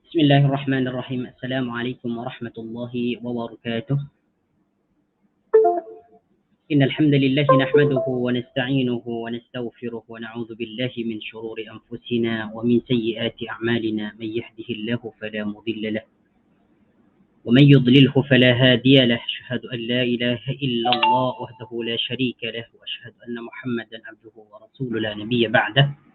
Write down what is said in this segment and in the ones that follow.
بسم الله الرحمن الرحيم. السلام عليكم ورحمة الله وبركاته. إن الحمد لله نحمده ونستعينه ونستغفره ونعوذ بالله من شرور أنفسنا ومن سيئات أعمالنا. من يهده الله فلا مضل له ومن يضلله فلا هادي له. أشهد أن لا إله إلا الله وحده لا شريك له وأشهد أن محمدا عبده ورسوله لا نبي بعده.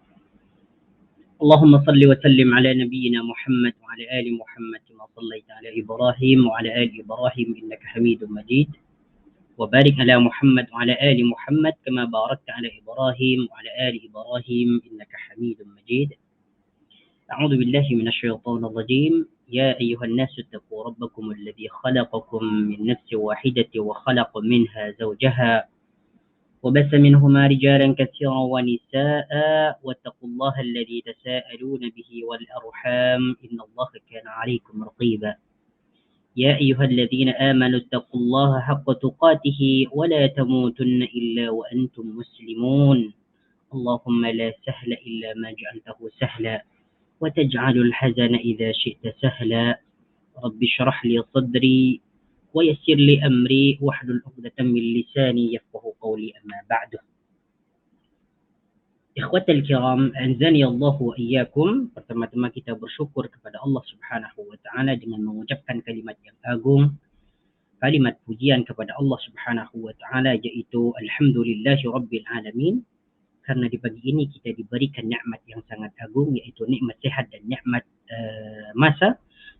اللهم صل وسلم على نبينا محمد وعلى آل محمد كما صليت على إبراهيم وعلى آل إبراهيم إنك حميد مجيد، وبارك على محمد وعلى آل محمد كما باركت على إبراهيم وعلى آل إبراهيم إنك حميد مجيد. أعوذ بالله من الشيطان الرجيم. يا أيها الناس اتقوا ربكم الذي خلقكم من نفس واحدة وخلق منها زوجها وبث منهما رجالا كثيرا ونساء واتقوا الله الذي تساءلون به والأرحام إن الله كان عليكم رقيبا. يا أيها الذين آمنوا اتقوا الله حق تقاته ولا تموتن إلا وأنتم مسلمون. اللهم لا سهل إلا ما جعلته سهلا وتجعل الحزن إذا شئت سهلا. رب اشرح لي صدري ويسر لي أمري واحلل عقدة من لساني يفقه قولي. أما بعد، Ikhwatal kiram, anzani Allah wa iyyakum. Pertama-tama kita bersyukur kepada Allah Subhanahu wa taala dengan mengucapkan kalimat yang agung, kalimat pujian kepada Allah Subhanahu wa taala, yaitu alhamdulillahi rabbil alamin. Karena di pagi ini kita diberikan nikmat yang sangat agung, yaitu nikmat sehat dan nikmat masa,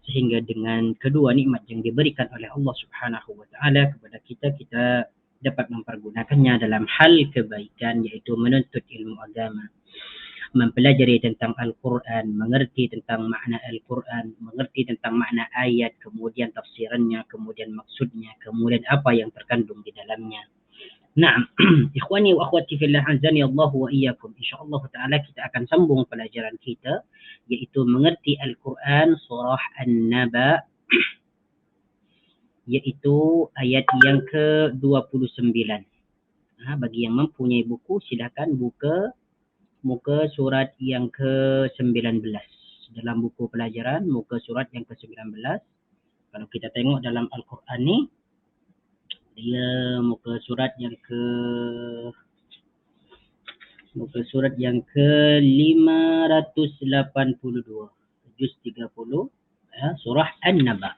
sehingga dengan kedua nikmat yang diberikan oleh Allah Subhanahu wa taala kepada kita dapat mempergunakannya dalam hal kebaikan, yaitu menuntut ilmu agama, mempelajari tentang Al-Quran, mengerti tentang makna Al-Quran, mengerti tentang makna ayat, kemudian tafsirannya, kemudian maksudnya, kemudian apa yang terkandung di dalamnya. Nah, ikhwani wa akhwati fillah, azani Allah wa iyyakum. Insyaallah taala kita akan sambung pelajaran kita, yaitu mengerti Al-Quran surah An-Naba, yaitu ayat yang ke-29. Bagi yang mempunyai buku, silakan buka muka surat yang ke-19. Dalam buku pelajaran, muka surat yang ke-19. Kalau kita tengok dalam Al-Quran ni, dia muka surat yang ke-582, juz 30, surah An-Naba.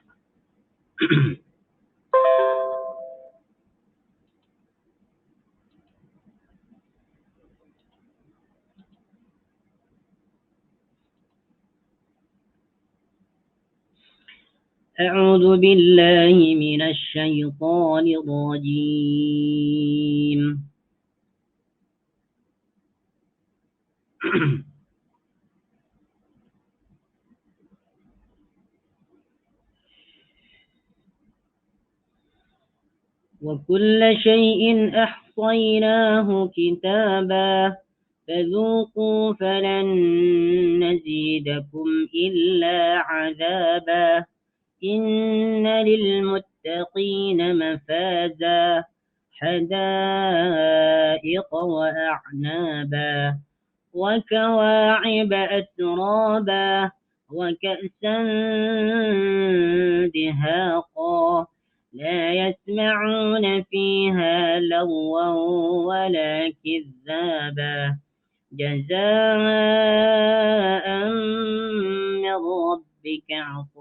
أعوذ بالله من الشيطان الرجيم. وكل شيء أحصيناه كتابا فذوقوا فلن نزيدكم إلا عذابا إن للمتقين مفازا حدائق وأعنابا وكواعب أترابا وكأسا دهاقا لا يسمعون فيها لغوا ولا كذابا جزاء من ربك عطاء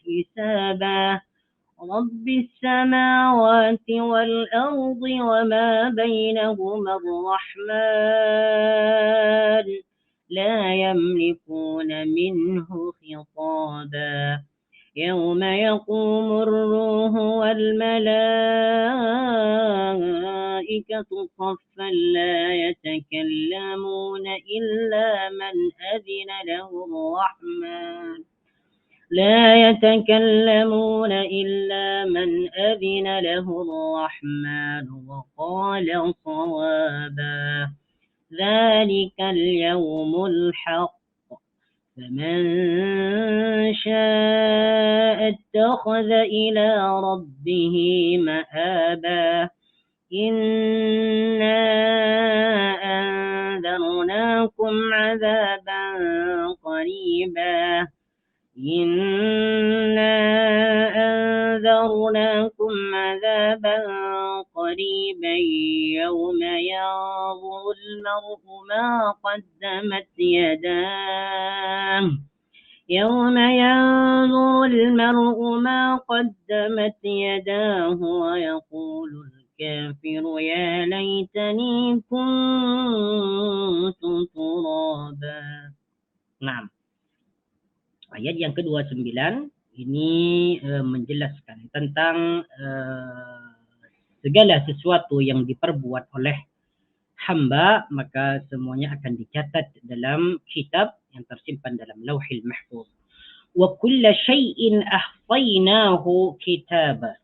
حسابا رب السماوات والأرض وما بينهما الرحمن لا يملكون منه خطابا يوم يقوم الروح والملائكة صفا لا يتكلمون إلا من أذن له الرحمن وقال صوابا ذلك اليوم الحق فمن شاء اتخذ إلى ربه مآبا إنا أنذرناكم عذابا قريبا إنا أنذرناكم عذابا قريبا يوم ينظر المرء ما قدمت يداه يوم ينظر المرء ما قدمت يداه ويقول الكافر يا ليتني كنت ترابا. Nah, ayat yang ke-29 ini menjelaskan tentang segala sesuatu yang diperbuat oleh hamba, maka semuanya akan dicatat dalam kitab yang tersimpan dalam Lauhil Mahfuz. Wa kulla syai'in ahsaynahu kitaba.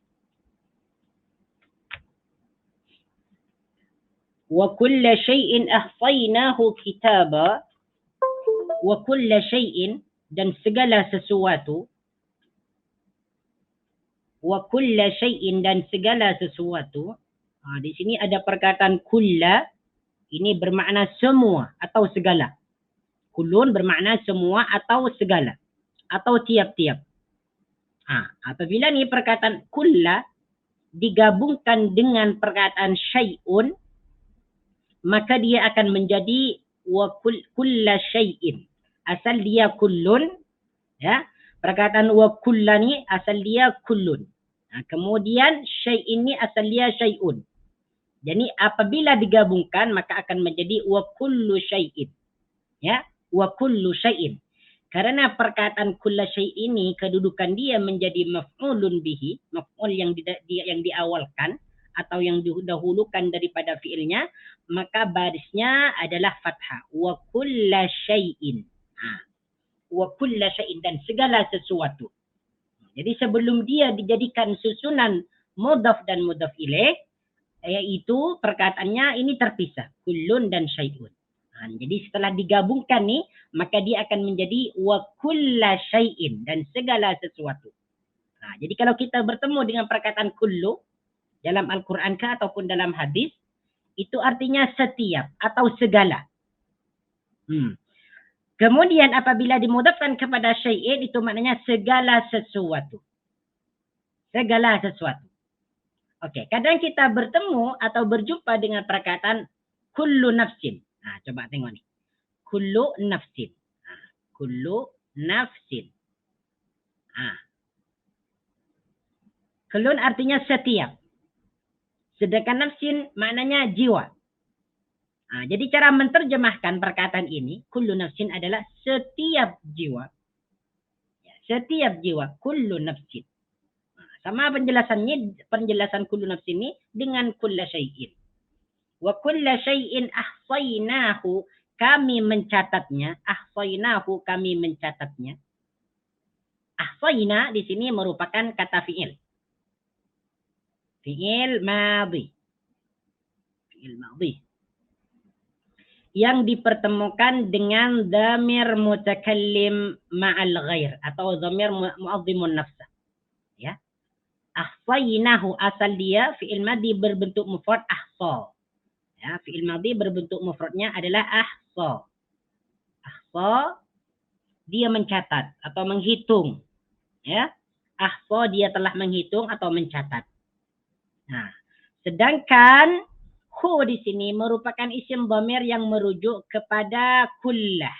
Wa kulla syai'in ahsaynahu kitaba. Wa kulla syai'in, dan segala sesuatu. Wa kulla syai'in, dan segala sesuatu. Di sini ada perkataan kulla. Ini bermakna semua atau segala. Kullun bermakna semua atau segala. Atau tiap-tiap. Apabila ni perkataan kulla digabungkan dengan perkataan syai'un, maka dia akan menjadi wa kulla syai'in. Asal dia kullun, ya. Perkataan wa kulla ni asal dia kullun. Kemudian syai'in ni asal dia syai'un. Jadi apabila digabungkan maka akan menjadi wa kullu syai'in. Ya, wa kullu syai'in. Karena perkataan kulla syai'in ini kedudukan dia menjadi maf'ulun bihi, maf'ul yang diawalkan atau yang didahulukan daripada fiilnya, maka barisnya adalah fathah. Wa kulla syai'in. Wa kulla syai'in, dan segala sesuatu. Jadi sebelum dia dijadikan susunan mudhaf dan mudhaf ilaih, yaitu perkataannya ini terpisah, kullun dan syai'un. Jadi setelah digabungkan nih, maka dia akan menjadi wa kulla syai'in, dan segala sesuatu. Jadi kalau kita bertemu dengan perkataan kullu dalam Al-Quran ataupun dalam hadis, itu artinya setiap atau segala. Kemudian apabila dimudhafkan kepada syai'in, itu maknanya segala sesuatu. Segala sesuatu. Okey, kadang kita bertemu atau berjumpa dengan perkataan kullu nafsin. Coba tengok ni. Kullu nafsin. Kullu nafsin. Kullun artinya setiap. Sedangkan nafsin maknanya jiwa. Jadi cara menterjemahkan perkataan ini, kullu nafsin adalah setiap jiwa. Setiap jiwa, kullu nafsin. Sama penjelasan kullu nafsin ini dengan kulla syai'in. Wa kulla syai'in ahsaynahu, kami mencatatnya. Ahsaynahu, kami mencatatnya. Ahsayna di sini merupakan kata fi'il. Fi'il madhi. Fi'il madhi. Yang dipertemukan dengan dhamir mutakallim ma'al ghair. Atau dhamir mu'azzimun nafsah. Ya. Ahsaynahu, asal dia fi'il madhi berbentuk mufrad ahsa. Ya, fi'il madhi berbentuk mufradnya adalah ahsa. Ahsa, dia mencatat atau menghitung. Ya. Ahsa, dia telah menghitung atau mencatat. Sedangkan hu di sini merupakan isim dhamir yang merujuk kepada kullah.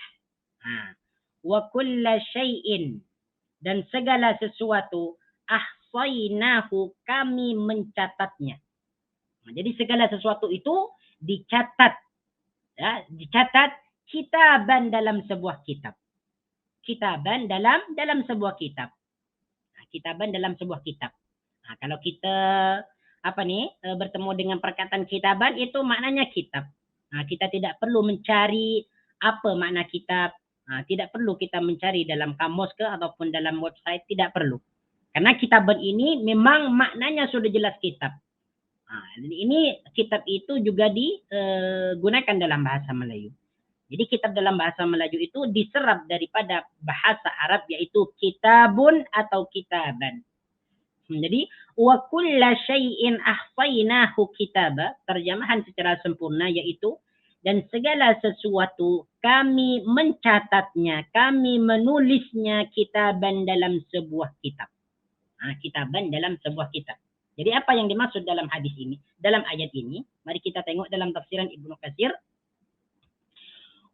Wa kulla syai'in, dan segala sesuatu, ahsaynahu, kami mencatatnya. Jadi segala sesuatu itu dicatat. Ya, dicatat kitaban dalam sebuah kitab. Kitaban dalam sebuah kitab. Kitaban dalam sebuah kitab. Kalau kita bertemu dengan perkataan kitaban, itu maknanya kitab. Kita tidak perlu mencari apa makna kitab. Tidak perlu kita mencari dalam kamus ke ataupun dalam website, tidak perlu. Karena kitaban ini memang maknanya sudah jelas kitab. Ini kitab itu juga digunakan dalam bahasa Melayu. Jadi kitab dalam bahasa Melayu itu diserap daripada bahasa Arab, yaitu kitabun atau kitaban. Jadi wa kulla syai'in ahsaynahu kitaba, terjemahan secara sempurna yaitu, Dan segala sesuatu kami mencatatnya, kami menulisnya kitaban dalam sebuah kitab. Kitaban dalam sebuah kitab. Jadi apa yang dimaksud dalam hadis ini, dalam ayat ini? Mari kita tengok dalam tafsiran Ibnu Katsir.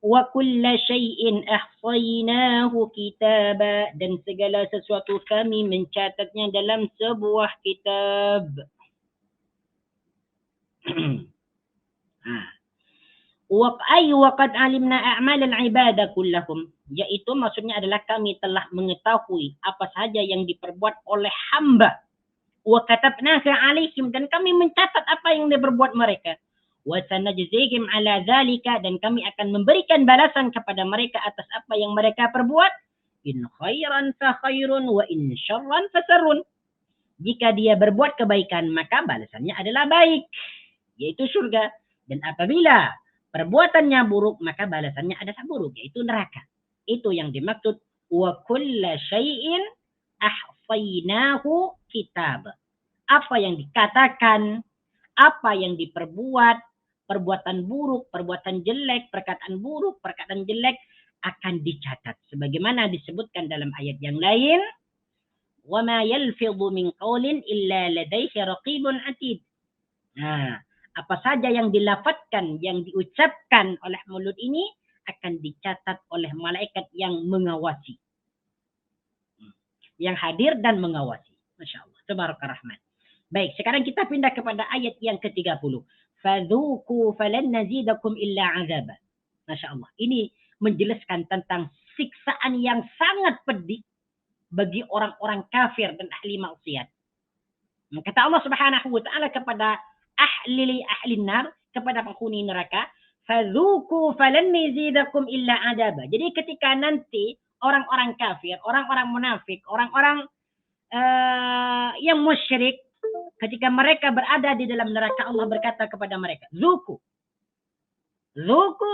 Wa kulla syai'in ahsaynahu kitaba, dan segala sesuatu kami mencatatnya dalam sebuah kitab. Waqad alimna a'mal al-ibadah kullahum, yaitu maksudnya adalah kami telah mengetahui apa sahaja yang diperbuat oleh hamba. Wa katabnaha 'alaihim, dan kami mencatat apa yang diperbuat mereka. Wa sanajzihim 'ala dzalika, dan kami akan memberikan balasan kepada mereka atas apa yang mereka perbuat. In khairan fa khairun wa in syarran fa syarrun. Jika dia berbuat kebaikan maka balasannya adalah baik, yaitu surga. Dan apabila perbuatannya buruk maka balasannya adalah buruk, yaitu neraka. Itu yang dimaksud wa kulla syai'in ahsaynahu kitab. Apa yang dikatakan, apa yang diperbuat, perbuatan buruk, perbuatan jelek, perkataan buruk, perkataan jelek akan dicatat. Sebagaimana disebutkan dalam ayat yang lain, وَمَا يَلْفِظُ مِنْ قَوْلٍ إِلَّا لَدَيْهِ رَقِيبٌ عَتِيدٌ. Apa saja yang dilafatkan, yang diucapkan oleh mulut ini akan dicatat oleh malaikat yang mengawasi, yang hadir dan mengawasi. Masya Allah, Tabarakallah Rahman. Baik, sekarang kita pindah kepada ayat yang ke-30. فَذُوقُوا فَلَنْ نَزِيدَكُمْ إِلَّا عَذَابًا. Masya Allah, ini menjelaskan tentang siksaan yang sangat pedih bagi orang-orang kafir dan ahli maksiat. Kata Allah Subhanahu wa taala kepada ahli nar, kepada penghuni neraka, fadzuku falan nazidakum illa adaba. Jadi ketika nanti orang-orang kafir, orang-orang munafik, orang-orang yang musyrik, ketika mereka berada di dalam neraka, Allah berkata kepada mereka, zuku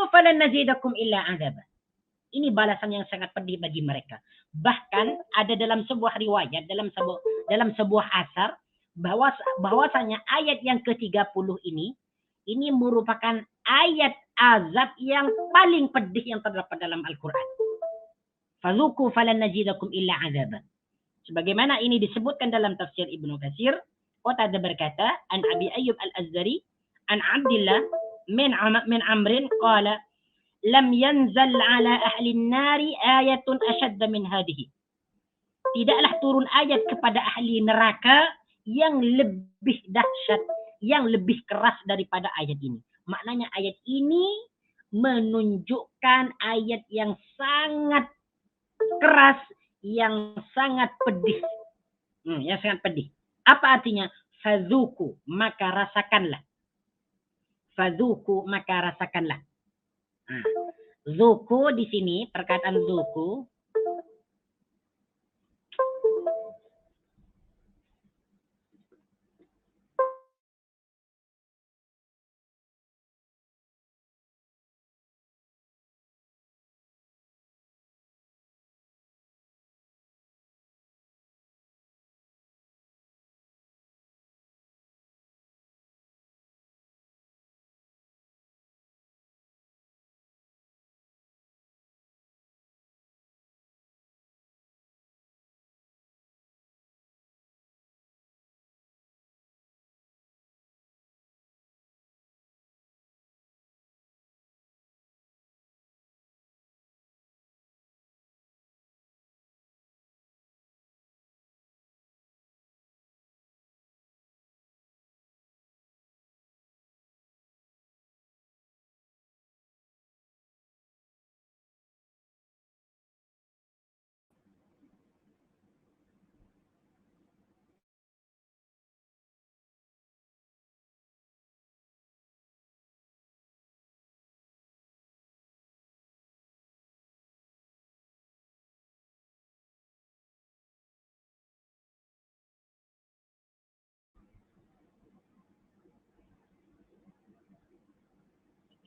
falan nazidakum illa adaba. Ini balasan yang sangat pedih bagi mereka. Bahkan ada dalam sebuah riwayat, dalam sebuah asar, bahwasanya ayat yang ke-30 ini merupakan ayat azab yang paling pedih yang terdapat dalam Al-Quran. Fadzuku falan najidakum illa azaban. Sebagaimana ini disebutkan dalam tafsir Ibnu Katsir, Qatadah berkata, an Abi Ayyub Al-Azhari, an Abdillah min Amrin qala lam yanzal ala ahli nari ayatun asyadda min hadihi. Tidaklah turun ayat kepada ahli neraka yang lebih dahsyat, yang lebih keras daripada ayat ini. Maknanya ayat ini menunjukkan ayat yang sangat keras, yang sangat pedih. Yang sangat pedih. Apa artinya? Fadzuku, maka rasakanlah. Fadzuku, maka rasakanlah. Zuku di sini, perkataan zuku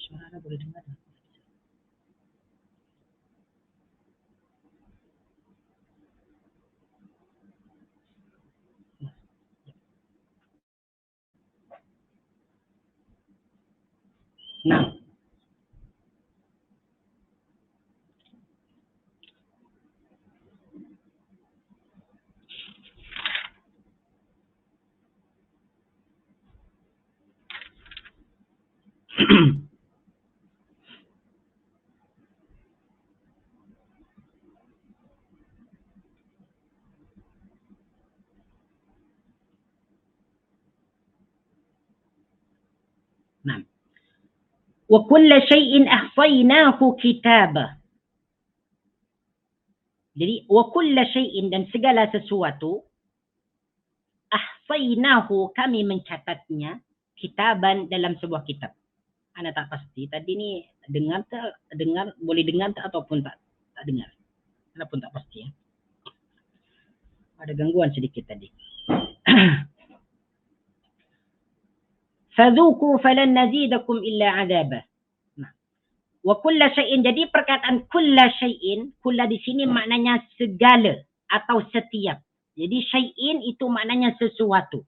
suara boleh dengar. Nah, Nah, wa kulla syai'in ahsaynahu kitaba. Jadi wa kulla syai'in, dan segala sesuatu, ahsaynahu, kami mencatatnya, kitaban, dalam sebuah kitab. Ana tak pasti tadi ni dengar boleh dengar tak ataupun tak dengar. Ana pun tak pasti ya. Ada gangguan sedikit tadi. Fadhuku falan nazidakum illa azaba. Nah, wa kulla syai'in, jadi perkataan kulla syai'in, kulla di sini maknanya segala atau setiap. Jadi syai'in itu maknanya sesuatu.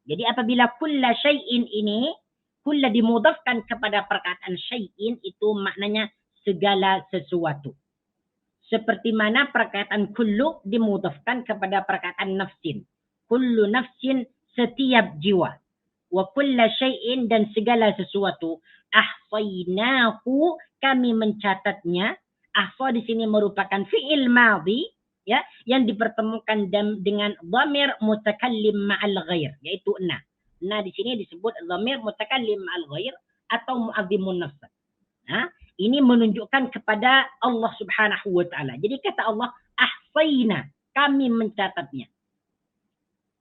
Jadi apabila kulla syai'in ini, kulla dimudafkan kepada perkataan syai'in, itu maknanya segala sesuatu. Seperti mana perkataan kullu dimudafkan kepada perkataan nafsin. Kullu nafsin, setiap jiwa. Wa kulla syai'in, dan segala sesuatu, ahsaynahu, kami mencatatnya. Ahsa di sini merupakan fi'il madhi, ya, yang dipertemukan dengan dhamir mutakallim ma'al ghair, yaitu na. Na di sini disebut dhamir mutakallim ma'al ghair atau mu'azzimun nafs. Ha? Ini menunjukkan kepada Allah Subhanahu wa taala. Jadi kata Allah, ahsayna, kami mencatatnya.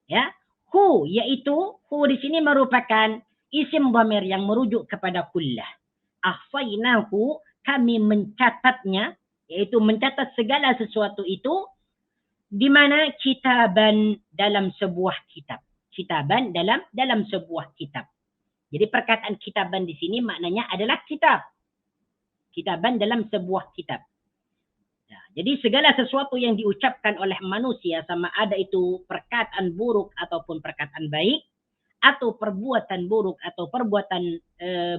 Ya. Hu, yaitu hu di sini merupakan isim dhamir yang merujuk kepada kullah. Ahsaynahu, kami mencatatnya, yaitu mencatat segala sesuatu itu di mana kitaban, dalam sebuah kitab. Kitaban dalam sebuah kitab. Jadi perkataan kitaban di sini maknanya adalah kitab. Kitaban dalam sebuah kitab. Ya, jadi segala sesuatu yang diucapkan oleh manusia, sama ada itu perkataan buruk ataupun perkataan baik, atau perbuatan buruk atau perbuatan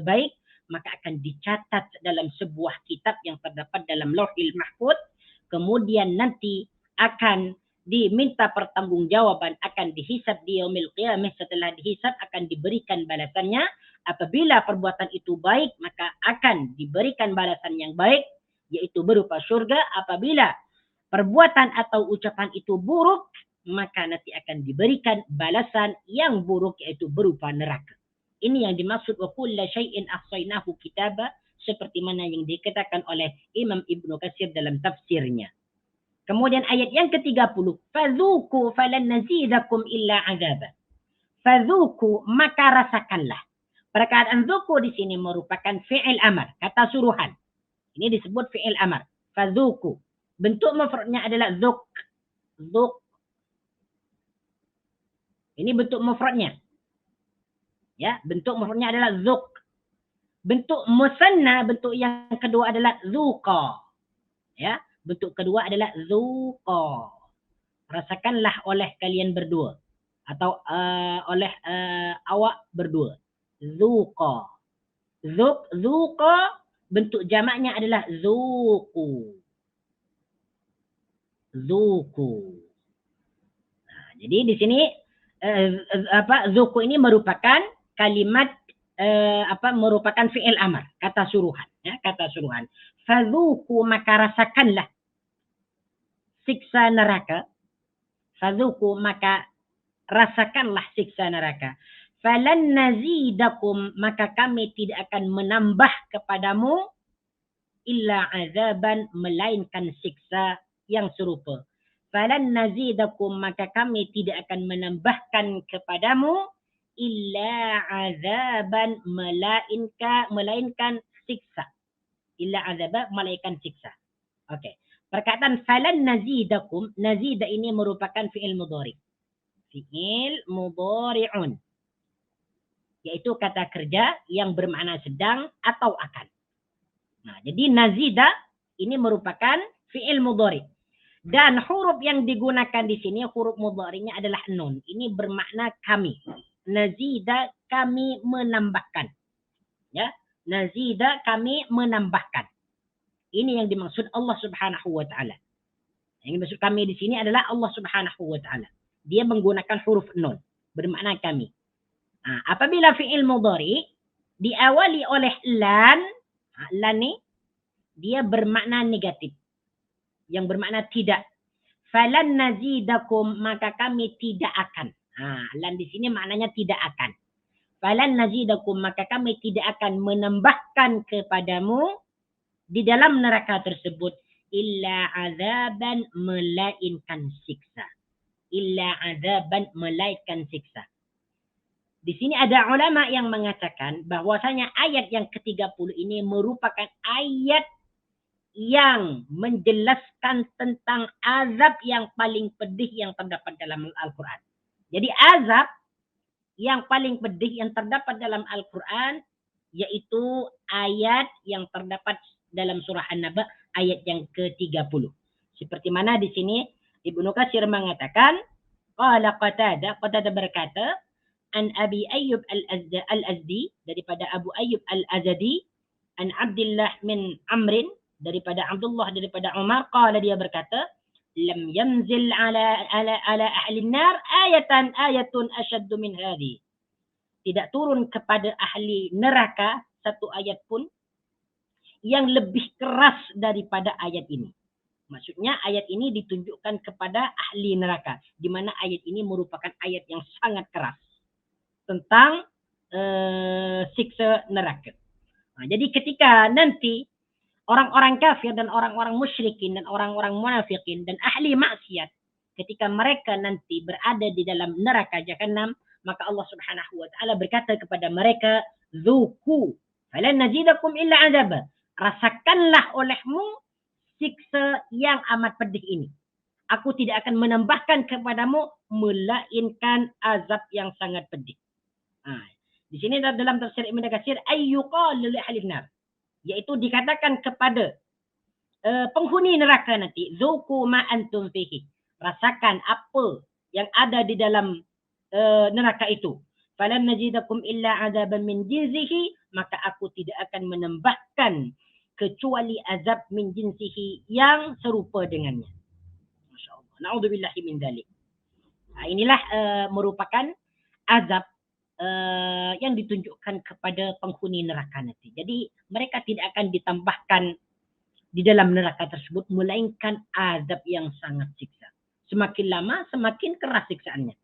baik, maka akan dicatat dalam sebuah kitab yang terdapat dalam Lauhil Mahfuz. Kemudian nanti akan diminta pertanggungjawaban, akan dihisab di yaumil qiyamah. Setelah dihisab akan diberikan balasannya. Apabila perbuatan itu baik, maka akan diberikan balasan yang baik, yaitu berupa syurga. Apabila perbuatan atau ucapan itu buruk, maka nanti akan diberikan balasan yang buruk, yaitu berupa neraka. Ini yang dimaksud wa kulla syai'in ahsaynahu kitaba, seperti mana yang dikatakan oleh Imam Ibnu Katsir dalam tafsirnya. Kemudian ayat yang ke-30, fadhuku falan nazidakum illa azaba. Fadhuku, maka rasakanlah. Perkataan dzuku di sini merupakan fi'il amar, kata suruhan. Ini disebut fi'il amar. Fadhuku. Bentuk mufradnya adalah dzuk. Dzuk. Ini bentuk mufradnya. Ya, bentuk mufradnya adalah dzuk. Bentuk musanna, bentuk yang kedua adalah dzuqa. Ya, bentuk kedua adalah dzuqa. Rasakanlah oleh kalian berdua atau oleh awak berdua. Dzuqa. Dzuqa, bentuk jamaknya adalah dzuqu. Dzuqu. Nah, jadi di sini dzuqu ini merupakan kalimat merupakan fi'il amar, kata suruhan, ya, kata suruhan. Fadzuqu, maka rasakanlah siksa neraka. Fadzuqu, maka rasakanlah siksa neraka. Falan nazidakum, maka kami tidak akan menambah kepadamu illa azaban, melainkan siksa yang serupa. Falan nazidakum, maka kami tidak akan menambahkan kepadamu illa azaban, melainkan siksa. Illa azaban, melainkan siksa. Okey. Perkataan falan nazidakum, nazida ini merupakan fi'il mudhari. Fi'il mudhari'un, yaitu kata kerja yang bermakna sedang atau akan. Nah, jadi nazida ini merupakan fi'il mudhari. Dan huruf yang digunakan di sini, huruf mudhari'nya adalah nun. Ini bermakna kami. Nazida, kami menambahkan. Ya, nazida, kami menambahkan. Ini yang dimaksud Allah Subhanahu wa taala. Yang dimaksud kami di sini adalah Allah Subhanahu wa taala. Dia menggunakan huruf nun, bermakna kami. Apabila fi'il mudhari, diawali oleh lan. Lan ni dia bermakna negatif, yang bermakna tidak. Falan nazidakum, maka kami tidak akan. Lan di sini maknanya tidak akan. Falan nazidakum, maka kami tidak akan menambahkan kepadamu di dalam neraka tersebut illa azaban, melainkan siksa. Illa azaban, melainkan siksa. Di sini ada ulama yang mengatakan bahwasanya ayat yang ke-30 ini merupakan ayat yang menjelaskan tentang azab yang paling pedih yang terdapat dalam Al-Quran. Jadi azab yang paling pedih yang terdapat dalam Al-Quran yaitu ayat yang terdapat dalam surah An-Naba, ayat yang ke-30. Seperti mana di sini Ibnu Katsir mengatakan, qala Qatadah berkata, an Abi Ayyub al-Azdi, daripada Abu Ayyub al-Azdi, an Abdullah min Amrin, daripada Abdullah daripada Umar, qala, dia berkata, lam yanzil ala ahli nar ayatun ashaddu min hadhi. Tidak turun kepada ahli neraka satu ayat pun yang lebih keras daripada ayat ini. Maksudnya ayat ini ditunjukkan kepada ahli neraka, di mana ayat ini merupakan ayat yang sangat keras tentang siksa neraka. Jadi ketika nanti orang-orang kafir dan orang-orang musyrikin dan orang-orang munafikin dan ahli maksiat, ketika mereka nanti berada di dalam neraka Jahannam, maka Allah Subhanahu wa taala berkata kepada mereka, "Dzuku falan nazidakum illa azaba." Rasakanlah olehmu siksa yang amat pedih ini. Aku tidak akan menambahkan kepadamu melainkan azab yang sangat pedih. Di sini dalam tafsir Ibnu Katsir, ayyuqal li ahli nar, yaitu dikatakan kepada penghuni neraka nanti, zuku ma antum fihi, rasakan apa yang ada di dalam neraka itu. Falan najidakum illa azaban min jinsihi, maka aku tidak akan menambahkan kecuali azab min jinsihi yang serupa dengannya. Masya-Allah. Na'udzubillahi min dzalik. Inilah merupakan azab yang ditunjukkan kepada penghuni neraka nanti. Jadi mereka tidak akan ditambahkan di dalam neraka tersebut melainkan azab yang sangat siksa. Semakin lama semakin keras siksaannya.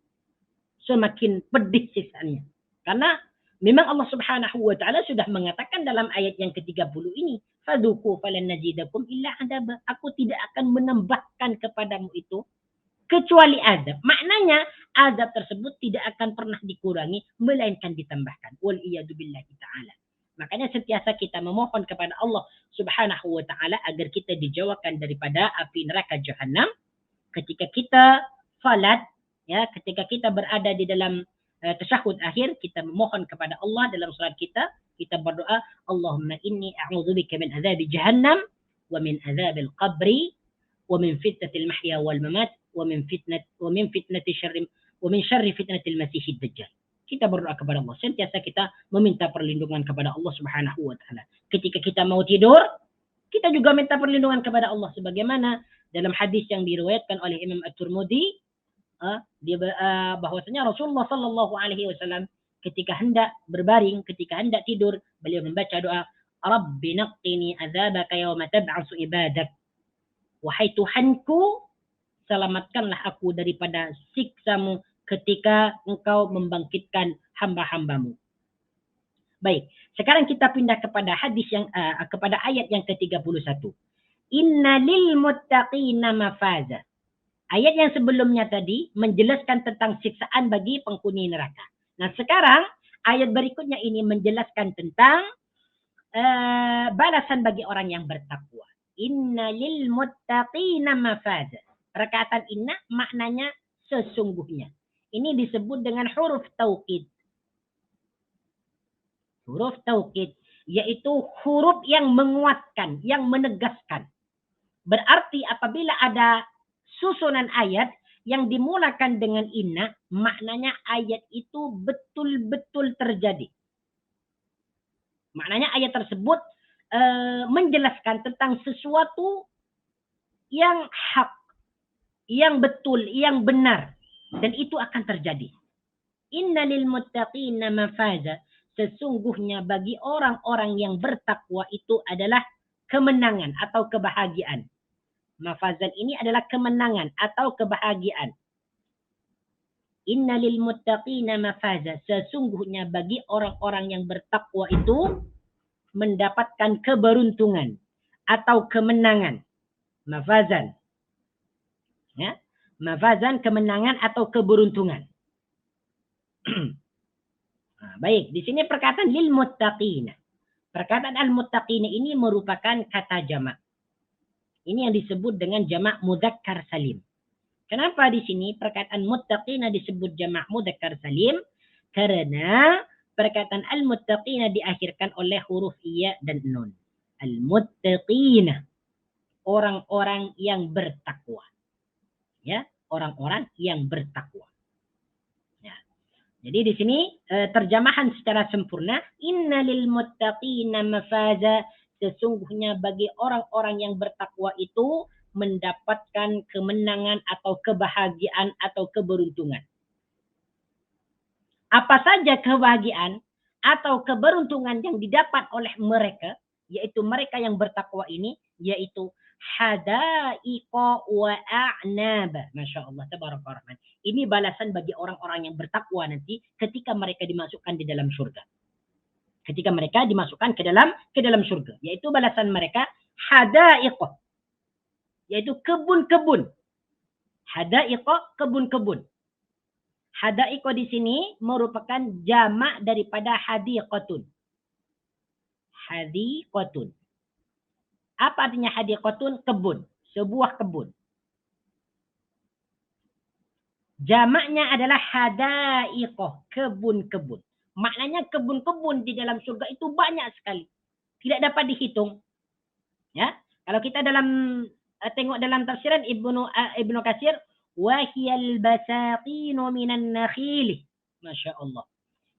Semakin pedih siksaannya. Karena memang Allah Subhanahu wa taala sudah mengatakan dalam ayat yang ke-30 ini, fadzuku falan nazidakum illa adab. Aku tidak akan menambahkan kepadamu itu kecuali azab. Maknanya azab tersebut tidak akan pernah dikurangi melainkan ditambahkan. Wal iyadu billahi ta'ala. Makanya sentiasa kita memohon kepada Allah Subhanahu wa taala agar kita dijauhkan daripada api neraka Jahannam ketika kita salat, ya, ketika kita berada di dalam tasyahud akhir, kita memohon kepada Allah dalam salat kita berdoa, Allahumma inni a'udzubika min azabi Jahannam wa min azabil qabri wa min fitnatil mahya wal mamat wa min syarri fitnatil masiihid dajjal. Kita berdoa kepada Allah, sentiasa kita meminta perlindungan kepada Allah Subhanahu wa taala. Ketika kita mau tidur, kita juga minta perlindungan kepada Allah, sebagaimana dalam hadis yang diriwayatkan oleh Imam At-Tirmidzi, bahwasanya Rasulullah sallallahu alaihi wasallam ketika hendak berbaring, ketika hendak tidur, beliau membaca doa, Rabbi naqqini azabaka yawma tab'asu ibadak. Wahai Tuhanku, selamatkanlah aku daripada siksamu ketika engkau membangkitkan hamba-hambamu. Baik, sekarang kita pindah kepada hadis yang kepada ayat yang ke-31. Inna lil muttaqina mafaza. Ayat yang sebelumnya tadi menjelaskan tentang siksaan bagi penghuni neraka. Nah, sekarang ayat berikutnya ini menjelaskan tentang balasan bagi orang yang bertakwa. Inna lil muttaqina mafaza. Perkataan inna maknanya sesungguhnya. Ini disebut dengan huruf taukid. Huruf taukid yaitu huruf yang menguatkan, yang menegaskan. Berarti apabila ada susunan ayat yang dimulakan dengan inna, maknanya ayat itu betul-betul terjadi. Maknanya ayat tersebut menjelaskan tentang sesuatu yang hak, yang betul, yang benar. Dan itu akan terjadi. Inna lil muttaqina mafaza. sesungguhnya bagi orang-orang yang bertakwa itu adalah kemenangan atau kebahagiaan. Mafazan ini adalah kemenangan atau kebahagiaan. Inna lil muttaqina mafaza. Sesungguhnya bagi orang-orang yang bertakwa itu mendapatkan keberuntungan atau kemenangan. Mafazan. Ya. Mafazan, kemenangan atau keberuntungan. Baik, di sini perkataan lil muttaqina. Perkataan al-muttaqina ini merupakan kata jamak. Ini yang disebut dengan jamak mudzakkar salim. Kenapa di sini perkataan muttaqina disebut jamak mudzakkar salim? Karena perkataan al-muttaqina diakhirkan oleh huruf iya dan nun. Al-muttaqina, orang-orang yang bertakwa. Ya, orang-orang yang bertakwa. Ya. Jadi di sini terjemahan secara sempurna, innalil muttaqina mafaza, sesungguhnya bagi orang-orang yang bertakwa itu mendapatkan kemenangan atau kebahagiaan atau keberuntungan. Apa saja kebahagiaan atau keberuntungan yang didapat oleh mereka, yaitu mereka yang bertakwa ini, yaitu hadaiqa wa a'nab. Masya Allah, tabarakallah. Ini balasan bagi orang-orang yang bertakwa nanti ketika mereka dimasukkan di dalam surga. Ketika mereka dimasukkan ke dalam surga, yaitu balasan mereka hadaiqa, yaitu kebun-kebun. Hadaiqa, kebun-kebun. Hadaiqa di sini merupakan jamak daripada hadiqatun. Hadiqatun. Apa artinya hadiqatun? Kebun. Sebuah kebun. Jamaknya adalah hadaiqah. Kebun-kebun. Maknanya kebun-kebun di dalam surga itu banyak sekali. Tidak dapat dihitung. Ya, kalau kita tengok dalam tafsiran Ibnu Katsir, wa hiyal basaqinu minan nakhil. Masya Allah.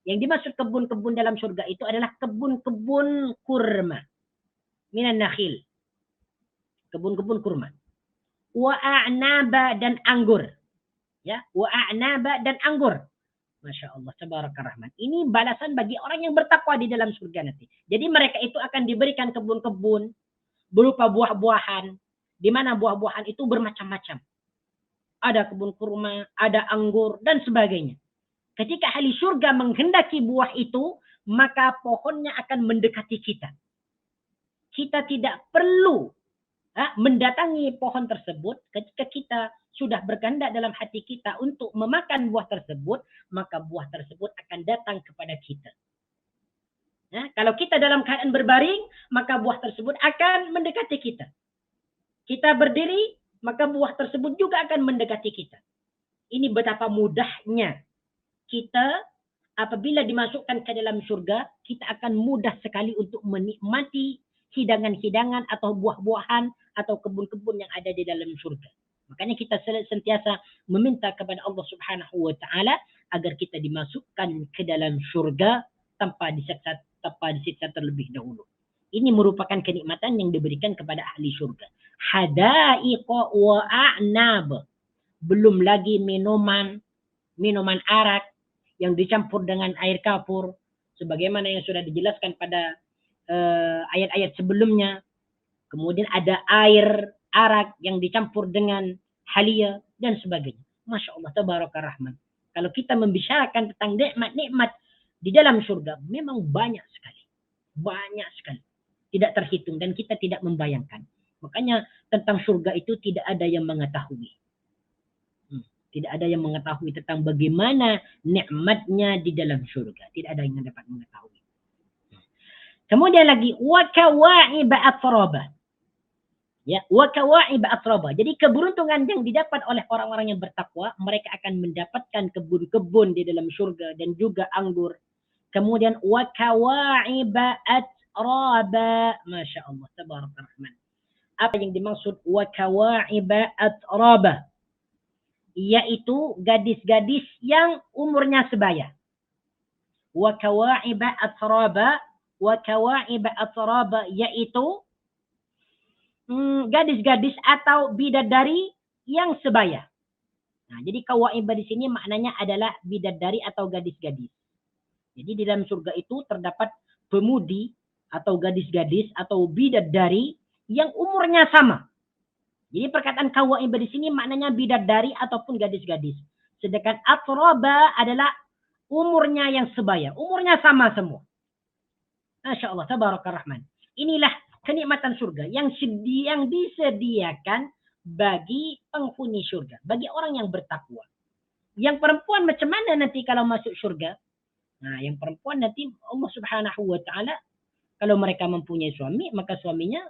Yang dimaksud kebun-kebun dalam surga itu adalah kebun-kebun kurma. Minan nakhil. Kebun-kebun kurma. Wa a'naba dan anggur. Ya, wa a'naba dan anggur. Masya Allah, tabarakar rahman. Ini balasan bagi orang yang bertakwa di dalam surga nanti. Jadi mereka itu akan diberikan kebun-kebun berupa buah-buahan, di mana buah-buahan itu bermacam-macam. Ada kebun kurma, ada anggur, dan sebagainya. Ketika ahli surga menghendaki buah itu, maka pohonnya akan mendekati kita. Kita tidak perlu mendatangi pohon tersebut. Ketika kita sudah berkehendak dalam hati kita untuk memakan buah tersebut, maka buah tersebut akan datang kepada kita. Ya, kalau kita dalam keadaan berbaring, maka buah tersebut akan mendekati kita. Kita berdiri, maka buah tersebut juga akan mendekati kita. Ini betapa mudahnya kita apabila dimasukkan ke dalam surga, kita akan mudah sekali untuk menikmati hidangan-hidangan atau buah-buahan atau kebun-kebun yang ada di dalam surga. Makanya kita sentiasa meminta kepada Allah Subhanahu wa taala agar kita dimasukkan ke dalam surga tanpa disiksa terlebih dahulu. Ini merupakan kenikmatan yang diberikan kepada ahli surga. Hadaiqa wa a'nab. Belum lagi minuman arak yang dicampur dengan air kapur sebagaimana yang sudah dijelaskan pada ayat-ayat sebelumnya. Kemudian ada air arak yang dicampur dengan halia dan sebagainya. Masya Allah, tabarakar rahman. Kalau kita membicarakan tentang nikmat-nikmat di dalam surga, memang banyak sekali. Banyak sekali. Tidak terhitung dan kita tidak membayangkan. Makanya tentang surga itu tidak ada yang mengetahui. Tidak ada yang mengetahui tentang bagaimana nikmatnya di dalam surga. Tidak ada yang dapat mengetahui. Kemudian lagi, wa kawa'iba atraba. Ya, wa kawa'iba atraba. Jadi keberuntungan yang didapat oleh orang-orang yang bertakwa, mereka akan mendapatkan kebun-kebun di dalam surga dan juga anggur. Kemudian wa kawa'iba atraba. Masya Allah, tabarakar rahman. Apa yang dimaksud wa kawa'iba atraba? Yaitu gadis-gadis yang umurnya sebaya. Wa kawa'iba atraba. Wa kawa'iba atraba yaitu gadis-gadis atau bidadari yang sebaya. Nah, jadi kawa'iba di sini maknanya adalah bidadari atau gadis-gadis. Jadi di dalam surga itu terdapat pemudi atau gadis-gadis atau bidadari yang umurnya sama. Jadi perkataan kawaiba di sini maknanya bidadari ataupun gadis-gadis. Sedangkan atroba adalah umurnya yang sebaya. Umurnya sama semua. Masya Allah, tabarakallah rahman. Inilah kenikmatan surga yang disediakan bagi penghuni surga. Bagi orang yang bertakwa. Yang perempuan macam mana nanti kalau masuk surga? Nah, yang perempuan nanti Allah Subhanahu wa taala kalau mereka mempunyai suami, maka suaminya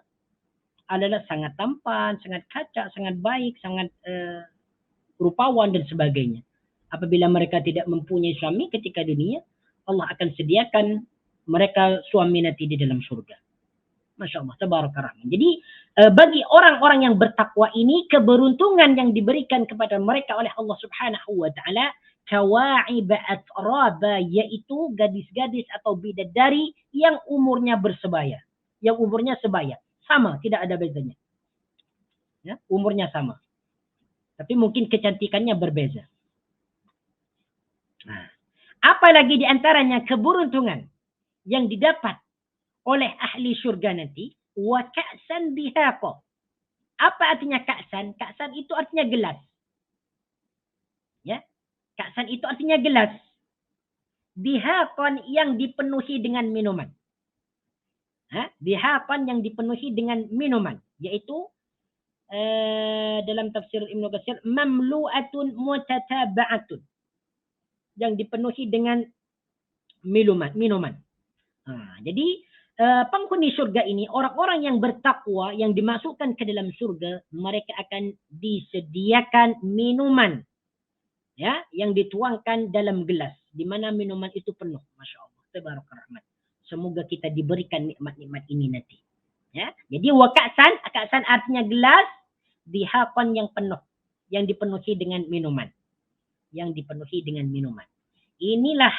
adalah sangat tampan, sangat kacak, sangat baik, sangat rupawan dan sebagainya. Apabila mereka tidak mempunyai suami ketika dunia, Allah akan sediakan mereka suami nanti di dalam surga. Masya Allah, tabarakallah. Jadi bagi orang-orang yang bertakwa ini keberuntungan yang diberikan kepada mereka oleh Allah Subhanahu wa taala kawa'iba atraba, yaitu gadis-gadis atau bidadari yang umurnya bersebaya. Yang umurnya sebaya. Sama, tidak ada bedanya. Ya, umurnya sama. Tapi mungkin kecantikannya berbeza. Nah, apalagi di antaranya keberuntungan yang didapat oleh ahli surga nanti, wa ka'san bihaqa. Apa artinya ka'san? Ka'san itu artinya gelas. Ya. Ka'san itu artinya gelas. Bihaqan yang dipenuhi dengan minuman. Bihaqan yang dipenuhi dengan minuman, yaitu dalam tafsir Ibnu Katsir mamlu'atun mutataba'atun, yang dipenuhi dengan minuman. Jadi penghuni surga ini, orang-orang yang bertakwa yang dimasukkan ke dalam surga, mereka akan disediakan minuman, ya, yang dituangkan dalam gelas, di mana minuman itu penuh. Masya Allah, tabarakallah. Semoga kita diberikan nikmat-nikmat ini nanti. Ya, jadi waka'san, aka'san artinya gelas, bihaqan yang penuh, yang dipenuhi dengan minuman, Inilah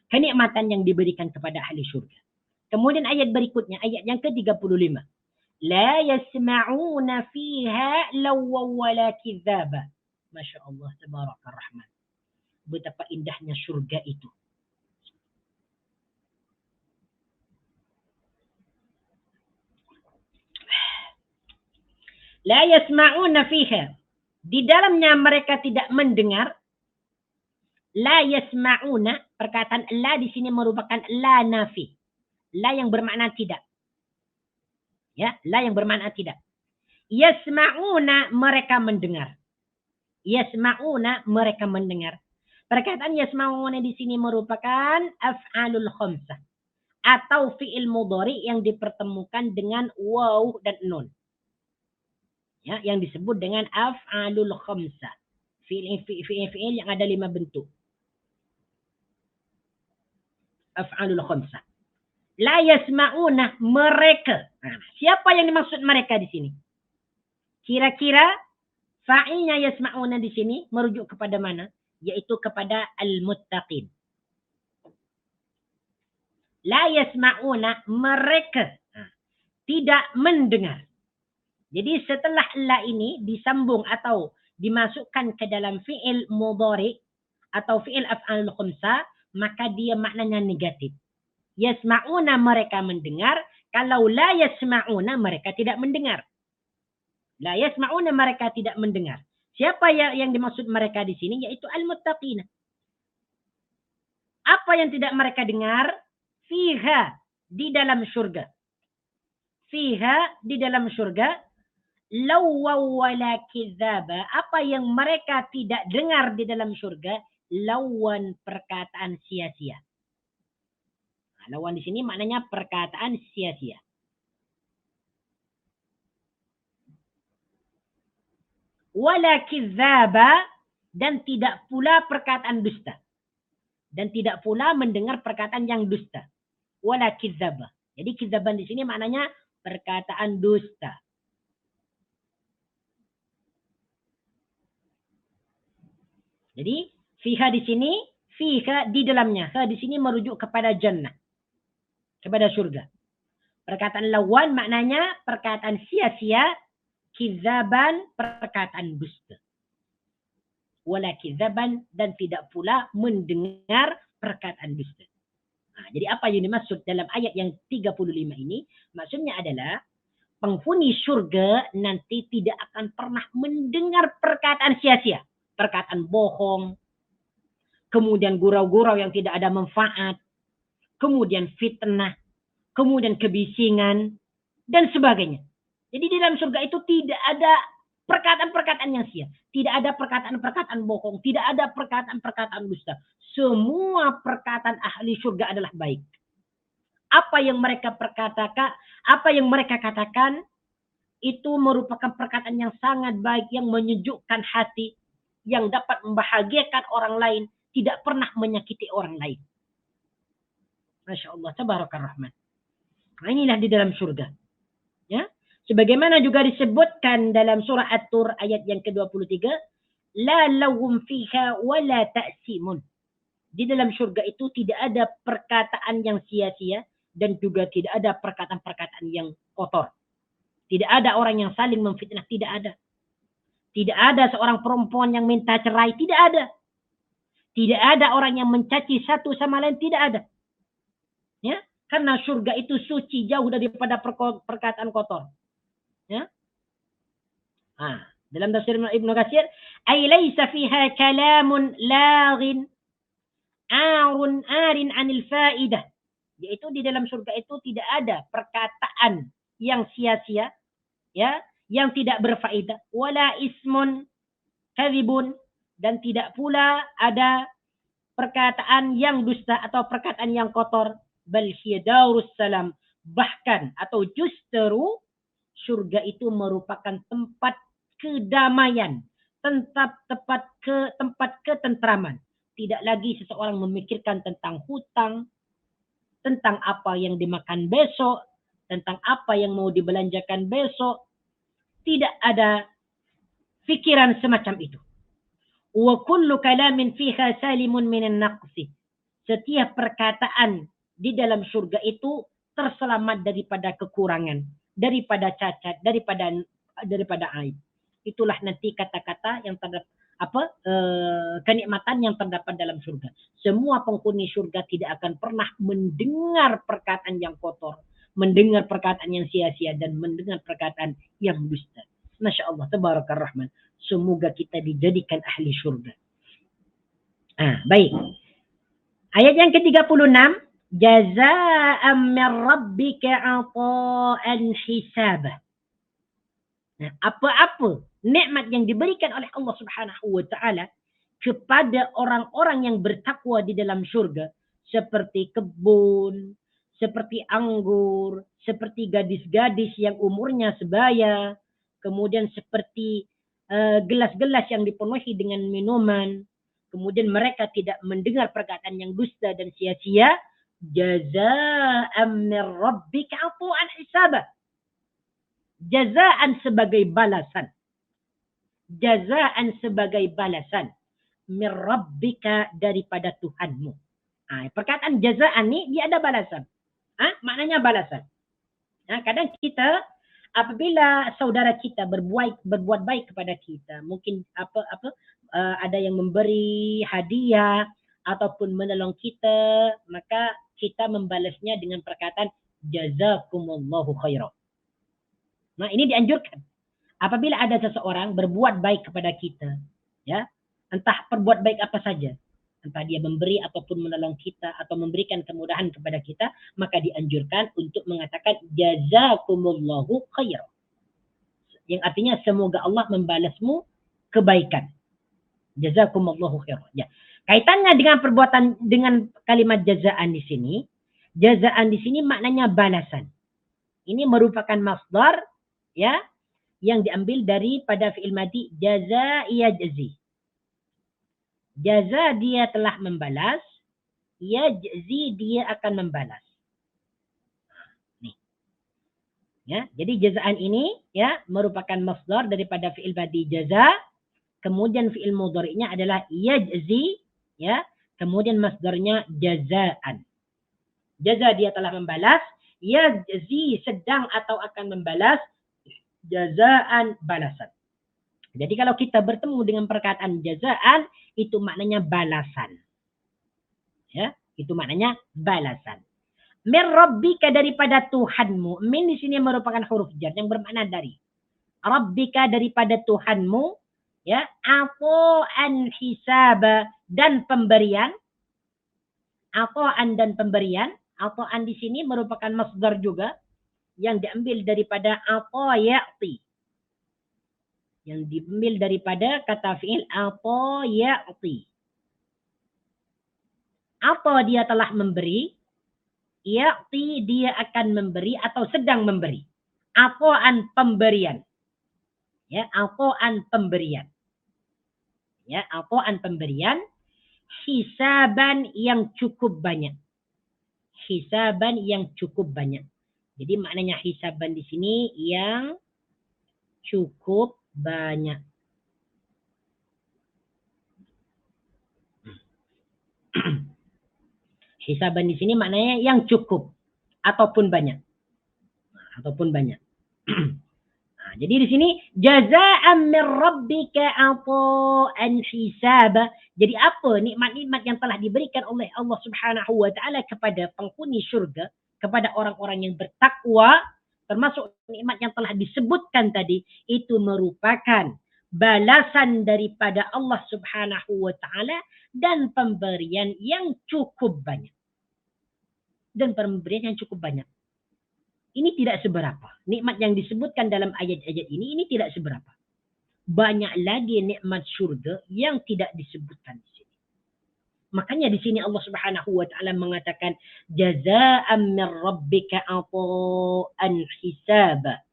kenikmatan yang diberikan kepada ahli surga. Kemudian ayat berikutnya, ayat yang ke-35. La yasma'una fiha lawwa wala kizaba. Masya Allah, tabarakar rahman. Betapa indahnya surga itu. La yasma'una fiha. Di dalamnya mereka tidak mendengar. La yasma'una, perkataan la di sini merupakan la nafi. La yang bermakna tidak. Ya, la yang bermakna tidak. Yasma'una, mereka mendengar. Yasma'una, mereka mendengar. Perkataan yasma'una di sini merupakan af'alul khamsah atau fi'il mudhari yang dipertemukan dengan waw dan nun. Ya, yang disebut dengan af'alul khamsah. Fi'il yang ada 5 bentuk. Af'alul khamsah. La yasma'una, mereka. Nah, siapa yang dimaksud mereka di sini? Kira-kira fa'ilnya yasma'una di sini merujuk kepada mana? Yaitu kepada al-muttaqin. La yasma'una, mereka tidak mendengar. Jadi setelah la ini disambung atau dimasukkan ke dalam fi'il mudhari atau fi'il af'alul khamsah, maka dia maknanya negatif. Yasma'una, mereka mendengar. Kalau la yasma'una, mereka tidak mendengar. La yasma'una, mereka tidak mendengar. Siapa yang dimaksud mereka di sini? Yaitu al-muttaqina. Apa yang tidak mereka dengar? Fiha, di dalam surga. Fiha, di dalam surga. Lawwa wala kizaba. Apa yang mereka tidak dengar di dalam surga? Lawan, perkataan sia-sia. Lawan di sini maknanya perkataan sia-sia. Wala kizaba, dan tidak pula perkataan dusta. Dan tidak pula mendengar perkataan yang dusta. Wala kizaba. Jadi kizaban di sini maknanya perkataan dusta. Jadi fiha di sini, fiha di dalamnya. Ha di sini merujuk kepada jannah. Kepada surga. Perkataan lawan maknanya perkataan sia-sia. Kizaban, perkataan dusta. wala kidzaban, dan tidak pula mendengar perkataan dusta. Jadi apa yang dimaksud dalam ayat yang 35 ini? Maksudnya adalah penghuni syurga nanti tidak akan pernah mendengar perkataan sia-sia, perkataan bohong, kemudian gurau-gurau yang tidak ada manfaat, kemudian fitnah, kemudian kebisingan, dan sebagainya. Jadi di dalam surga itu tidak ada perkataan-perkataan yang sia. Tidak ada perkataan-perkataan bohong. Tidak ada perkataan-perkataan dusta. Semua perkataan ahli surga adalah baik. Apa yang mereka katakan itu merupakan perkataan yang sangat baik, yang menyejukkan hati, yang dapat membahagiakan orang lain, tidak pernah menyakiti orang lain. Masya Allah, tabarakallah rahman. Nah, inilah di dalam surga. Ya, sebagaimana juga disebutkan dalam surah At-Tur ayat yang ke-23, la lawum fiha wa la ta'simun. Di dalam surga itu tidak ada perkataan yang sia-sia dan juga tidak ada perkataan-perkataan yang kotor. Tidak ada orang yang saling memfitnah, tidak ada. Tidak ada seorang perempuan yang minta cerai, tidak ada. Tidak ada orang yang mencaci satu sama lain, tidak ada. Ya, karena surga itu suci, jauh daripada perkataan kotor. Ya. Dalam tafsir Ibnu Katsir, ay laisa fiha kalamun laghin arin anil faidah. Yaitu di dalam surga itu tidak ada perkataan yang sia-sia, ya, yang tidak berfaedah, wala ismun kadhibun, dan tidak pula ada perkataan yang dusta atau perkataan yang kotor, bal hiya darus salam, bahkan atau justru surga itu merupakan tempat kedamaian, tempat ketentraman. Tidak lagi seseorang memikirkan tentang hutang, tentang apa yang dimakan besok, tentang apa yang mau dibelanjakan besok. Tidak ada fikiran semacam itu. Wa kullu kalamin fiha salimun minan naqsi. Setiap perkataan di dalam surga itu terselamat daripada kekurangan, daripada cacat, daripada aib. Itulah nanti kata-kata yang terdapat kenikmatan yang terdapat dalam surga. Semua penghuni surga tidak akan pernah mendengar perkataan yang kotor, mendengar perkataan yang sia-sia, dan mendengar perkataan yang dusta. Masya Allah, tabarakallah rahman. Semoga kita dijadikan ahli surga. Baik. Ayat yang ke-36, jazaa'an min rabbika 'ata'an hisabah. Nah, apa-apa nikmat yang diberikan oleh Allah Subhanahu wa taala kepada orang-orang yang bertakwa di dalam surga, seperti kebun, seperti anggur, seperti gadis-gadis yang umurnya sebaya, kemudian seperti gelas-gelas yang dipenuhi dengan minuman, kemudian mereka tidak mendengar perkataan yang dusta dan sia-sia, jazaa'an min rabbika 'ata'an hisabah. Jazaan sebagai balasan. Jazaan sebagai balasan. Min rabbika, daripada Tuhanmu. Perkataan jazaan ni dia ada balasan. Maknanya balasan. Kadang kita apabila saudara kita berbuat baik kepada kita, mungkin ada yang memberi hadiah ataupun menolong kita, maka kita membalasnya dengan perkataan jazakumullahu khairan. Nah, ini dianjurkan. Apabila ada seseorang berbuat baik kepada kita, ya, entah perbuat baik apa saja, entah dia memberi ataupun menolong kita atau memberikan kemudahan kepada kita, maka dianjurkan untuk mengatakan jazakumullahu khairan. Yang artinya semoga Allah membalasmu kebaikan. Jazakumullahu khairan. Ya. Kaitannya dengan perbuatan, dengan kalimat jazaan di sini, jazaan di sini maknanya balasan. Ini merupakan masdar, ya, yang diambil daripada fi'il madi jaza yajzi. Jaza dia telah membalas, yajzi dia akan membalas. Nih. Ya, jadi jazaan ini ya merupakan masdar daripada fi'il madi jaza, kemudian fi'il mudhari'nya adalah yajzi, ya, kemudian masdarnya jazaan. Jaza dia telah membalas, yajzi sedang atau akan membalas, jazaan balasan. Jadi kalau kita bertemu dengan perkataan jazaan, itu maknanya balasan. Ya, itu maknanya balasan. Min rabbika, daripada Tuhanmu. Min di sini merupakan huruf jar yang bermakna dari. Rabbika, daripada Tuhanmu. Ya, ata'an hisaba, dan pemberian. Ata'an dan pemberian. Ata'an di sini merupakan masdar juga yang diambil daripada ata ya'ti. Yang diambil daripada kata fi'il ata ya'ti. Ata, dia telah memberi. Ya'ti, dia akan memberi atau sedang memberi. Ata'an, pemberian. Ya, ata'an pemberian. Ya, ata'an pemberian. Hisaban, yang cukup banyak. Hisaban, yang cukup banyak. Jadi maknanya hisaban di sini yang cukup banyak. Hisaban di sini maknanya yang cukup ataupun banyak. Ataupun banyak. Nah, jadi di sini jazaa'an min rabbika ata'an hisaba. Jadi apa nikmat-nikmat yang telah diberikan oleh Allah Subhanahu wa taala kepada penghuni syurga, kepada orang-orang yang bertakwa, termasuk nikmat yang telah disebutkan tadi, itu merupakan balasan daripada Allah Subhanahu wa taala dan pemberian yang cukup banyak. Dan pemberian yang cukup banyak. Ini tidak seberapa. Nikmat yang disebutkan dalam ayat-ayat ini tidak seberapa. Banyak lagi nikmat syurga yang tidak disebutkan di sini. Makanya di sini Allah Subhanahu wa taala mengatakan jazaa'an min rabbika ata'an hisaba.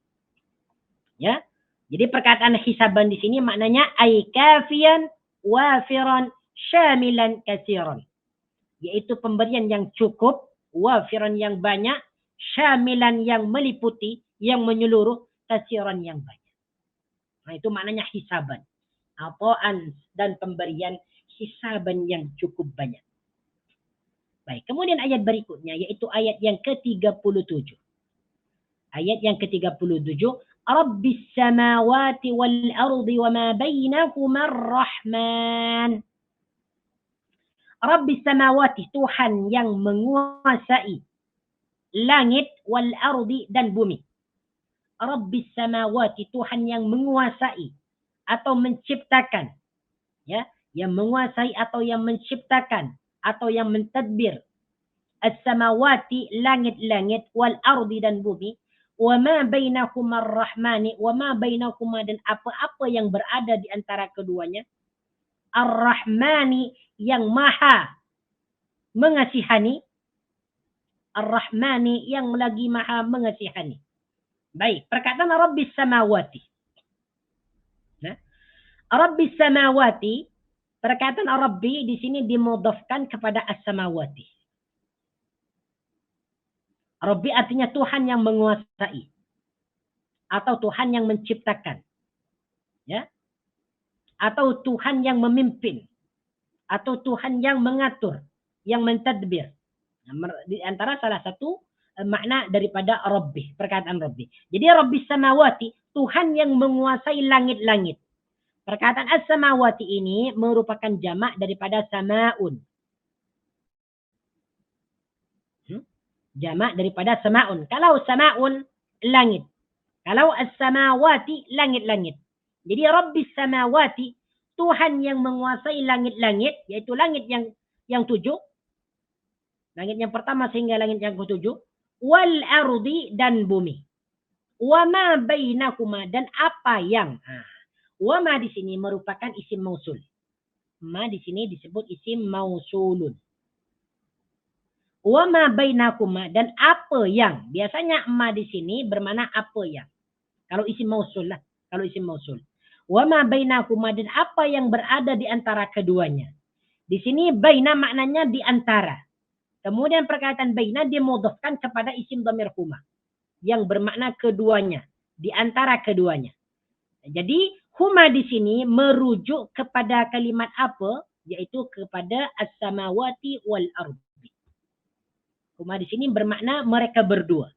Ya. Jadi perkataan hisaban di sini maknanya ay kafiyan wafiran syamilan katsiran. Yaitu pemberian yang cukup, wafiran yang banyak, syamilan yang meliputi, yang menyeluruh, katsiran yang banyak. Nah, itu maknanya hisaban. Ata'an dan pemberian hisaban yang cukup banyak. Baik, kemudian ayat berikutnya yaitu ayat yang ke-37. Ayat yang ke-37, Rabbis samawati wal ardi wa ma bainahuma ar-Rahman. Rabbis samawati, Tuhan yang menguasai langit wal ardi dan bumi. Rabbis samawati, Tuhan yang menguasai atau menciptakan, ya, yang menguasai atau yang menciptakan atau yang mentadbir. As-samawati, langit-langit, wal ardi dan bumi, wa ma bainahuma ar-Rahmani, wa ma bainahuma, dan apa-apa yang berada di antara keduanya. Ar-Rahmani, yang maha mengasihani. Ar-Rahmani, yang lagi maha mengasihani. Baik, perkataan Rabbis samawati. Nah, Rabbis samawati, perkataan Rabbi di sini dimudhafkan kepada as-samawati. Rabbi artinya Tuhan yang menguasai atau Tuhan yang menciptakan. Ya. Atau Tuhan yang memimpin atau Tuhan yang mengatur, yang mentadbir. Di antara salah satu makna daripada Rabbi, perkataan Rabbi. Jadi Rabbis samawati, Tuhan yang menguasai langit-langit. Perkataan as-samawati ini merupakan jamak daripada samaun. Jamak daripada samaun. Kalau samaun, langit. Kalau as-samawati, langit-langit. Jadi Rabbis samawati, Tuhan yang menguasai langit-langit, yaitu langit yang 7. Langit yang pertama sehingga langit yang ke-7. Wal ardi, dan bumi. Wa ma bainakuma, dan apa yang. Wa ma di sini merupakan isim mausul. Ma di sini disebut isim mausulun. Wa ma bainakuma, dan apa yang. Biasanya ma di sini bermakna apa yang. Kalau isim mausul lah. Kalau isim mausul. Wa ma bainakuma, dan apa yang berada di antara keduanya. Di sini baina maknanya di antara. Kemudian perkataan baina dimudhafkan kepada isim dhamir huma. Yang bermakna keduanya. Di antara keduanya. Jadi huma di sini merujuk kepada kalimat apa? Yaitu kepada as-samawati wal ardi. Huma di sini bermakna mereka berdua.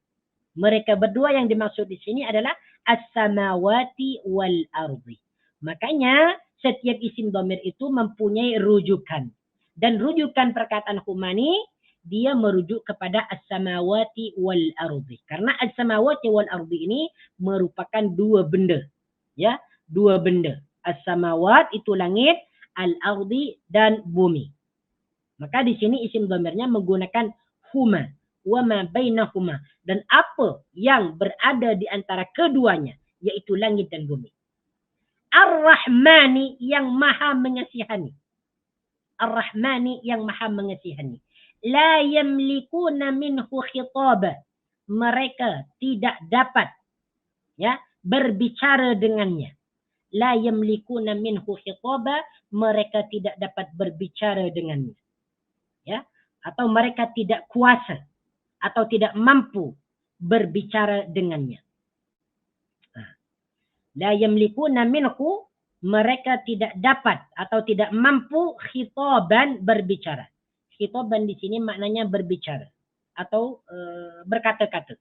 Mereka berdua yang dimaksud di sini adalah as-samawati wal ardi. Makanya setiap isim dhamir itu mempunyai rujukan. Dan rujukan perkataan huma ini dia merujuk kepada as-samawati wal ardi. Karena as-samawati wal ardi ini merupakan dua benda. Ya, dua benda. As-samawat itu langit, al-ardi dan bumi. Maka di sini isim dhamirnya menggunakan huma, wa ma bainahuma, dan apa yang berada di antara keduanya, yaitu langit dan bumi. Ar-Rahmani yang maha mengasihani. Ar-Rahmani yang maha mengasihani. La yamlikuna minhu khitaba. Mereka tidak dapat ya berbicara dengannya. La yamlikuna minhu khitaba. Mereka tidak dapat berbicara dengannya. Ya, atau mereka tidak kuasa atau tidak mampu berbicara dengannya. La yamlikuna minhu, mereka tidak dapat atau tidak mampu khitaban berbicara. Khitaban di sini maknanya berbicara atau berkata-kata.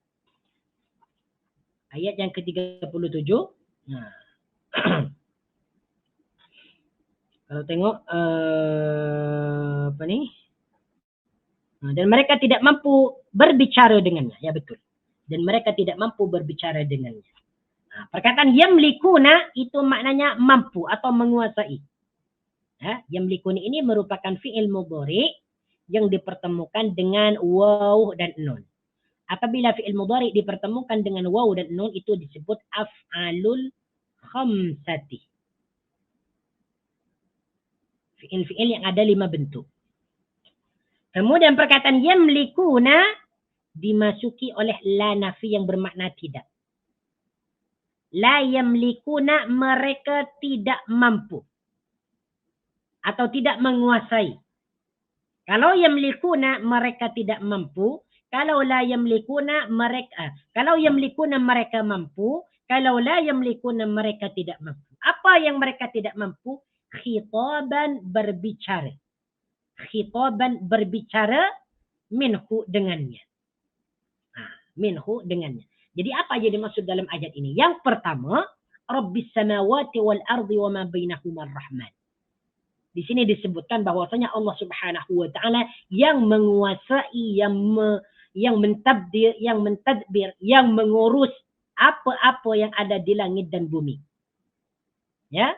Ayat yang ke-37. Nah. Kalau tengok apa ni? Dan mereka tidak mampu berbicara dengannya. Ya betul. Dan mereka tidak mampu berbicara dengannya. Nah, perkataan yamlikuna itu maknanya mampu atau menguasai. Ya, yamlikuna ini merupakan fi'il mudhari yang dipertemukan dengan waw dan nun. Apabila fi'il mudhari dipertemukan dengan waw dan nun itu disebut af'alul khamsati. Fi'il-fi'il yang ada 5 bentuk. Kemudian perkataan yamlikuna dimasuki oleh la nafi yang bermakna tidak. La yamlikuna, mereka tidak mampu atau tidak menguasai. Kalau yamlikuna mereka tidak mampu, kalau la yamlikuna mereka, kalau yamlikuna mereka mampu, kalau la yamlikuna mereka tidak mampu. Apa yang mereka tidak mampu? Khitaban berbicara. Khitaban berbicara minhu dengannya. Minhu dengannya. Jadi apa yang dimaksud dalam ayat ini? Yang pertama, Rabbis samawati wal ardi wa ma bainahuma ar-Rahman. Di sini disebutkan bahwasanya Allah Subhanahu wa taala yang menguasai, yang mentadbir, yang mengurus apa-apa yang ada di langit dan bumi. Ya.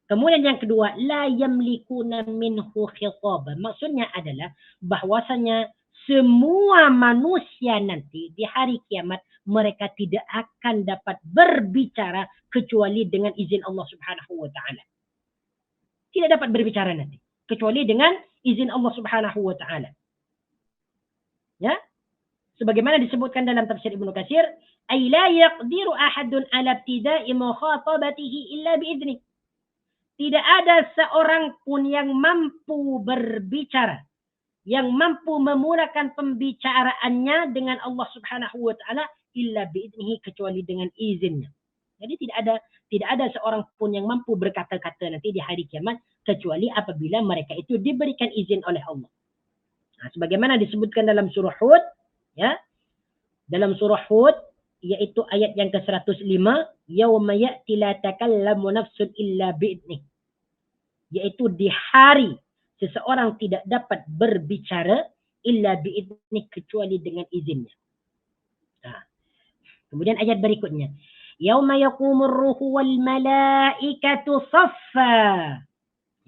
Kemudian yang kedua, la yamlikuna minhu khitaba. Maksudnya adalah bahwasanya semua manusia nanti di hari kiamat mereka tidak akan dapat berbicara kecuali dengan izin Allah Subhanahu wa taala. Tidak dapat berbicara nanti kecuali dengan izin Allah Subhanahu wa taala. Ya? Sebagaimana disebutkan dalam tafsir Ibnu Katsir, ay la yaqdiru ahadun ala ibtida'i mukhatabatihi illa bi'idznih. Tidak ada seorang pun yang mampu berbicara, yang mampu memulakan pembicaraannya dengan Allah Subhanahu wa taala illa bi'idnihi, kecuali dengan izinnya. Jadi tidak ada seorang pun yang mampu berkata-kata nanti di hari kiamat kecuali apabila mereka itu diberikan izin oleh Allah. Nah, sebagaimana disebutkan dalam surah Hud, ya. Dalam surah Hud yaitu ayat yang ke-105, yauma ya'ti la takallamu nafsun illa bi'idnih. Yaitu di hari seseorang tidak dapat berbicara illa bi'idnih, kecuali dengan izinnya. Nah, kemudian ayat berikutnya, yauma yaqumur ruhu wal malaikatu saffa.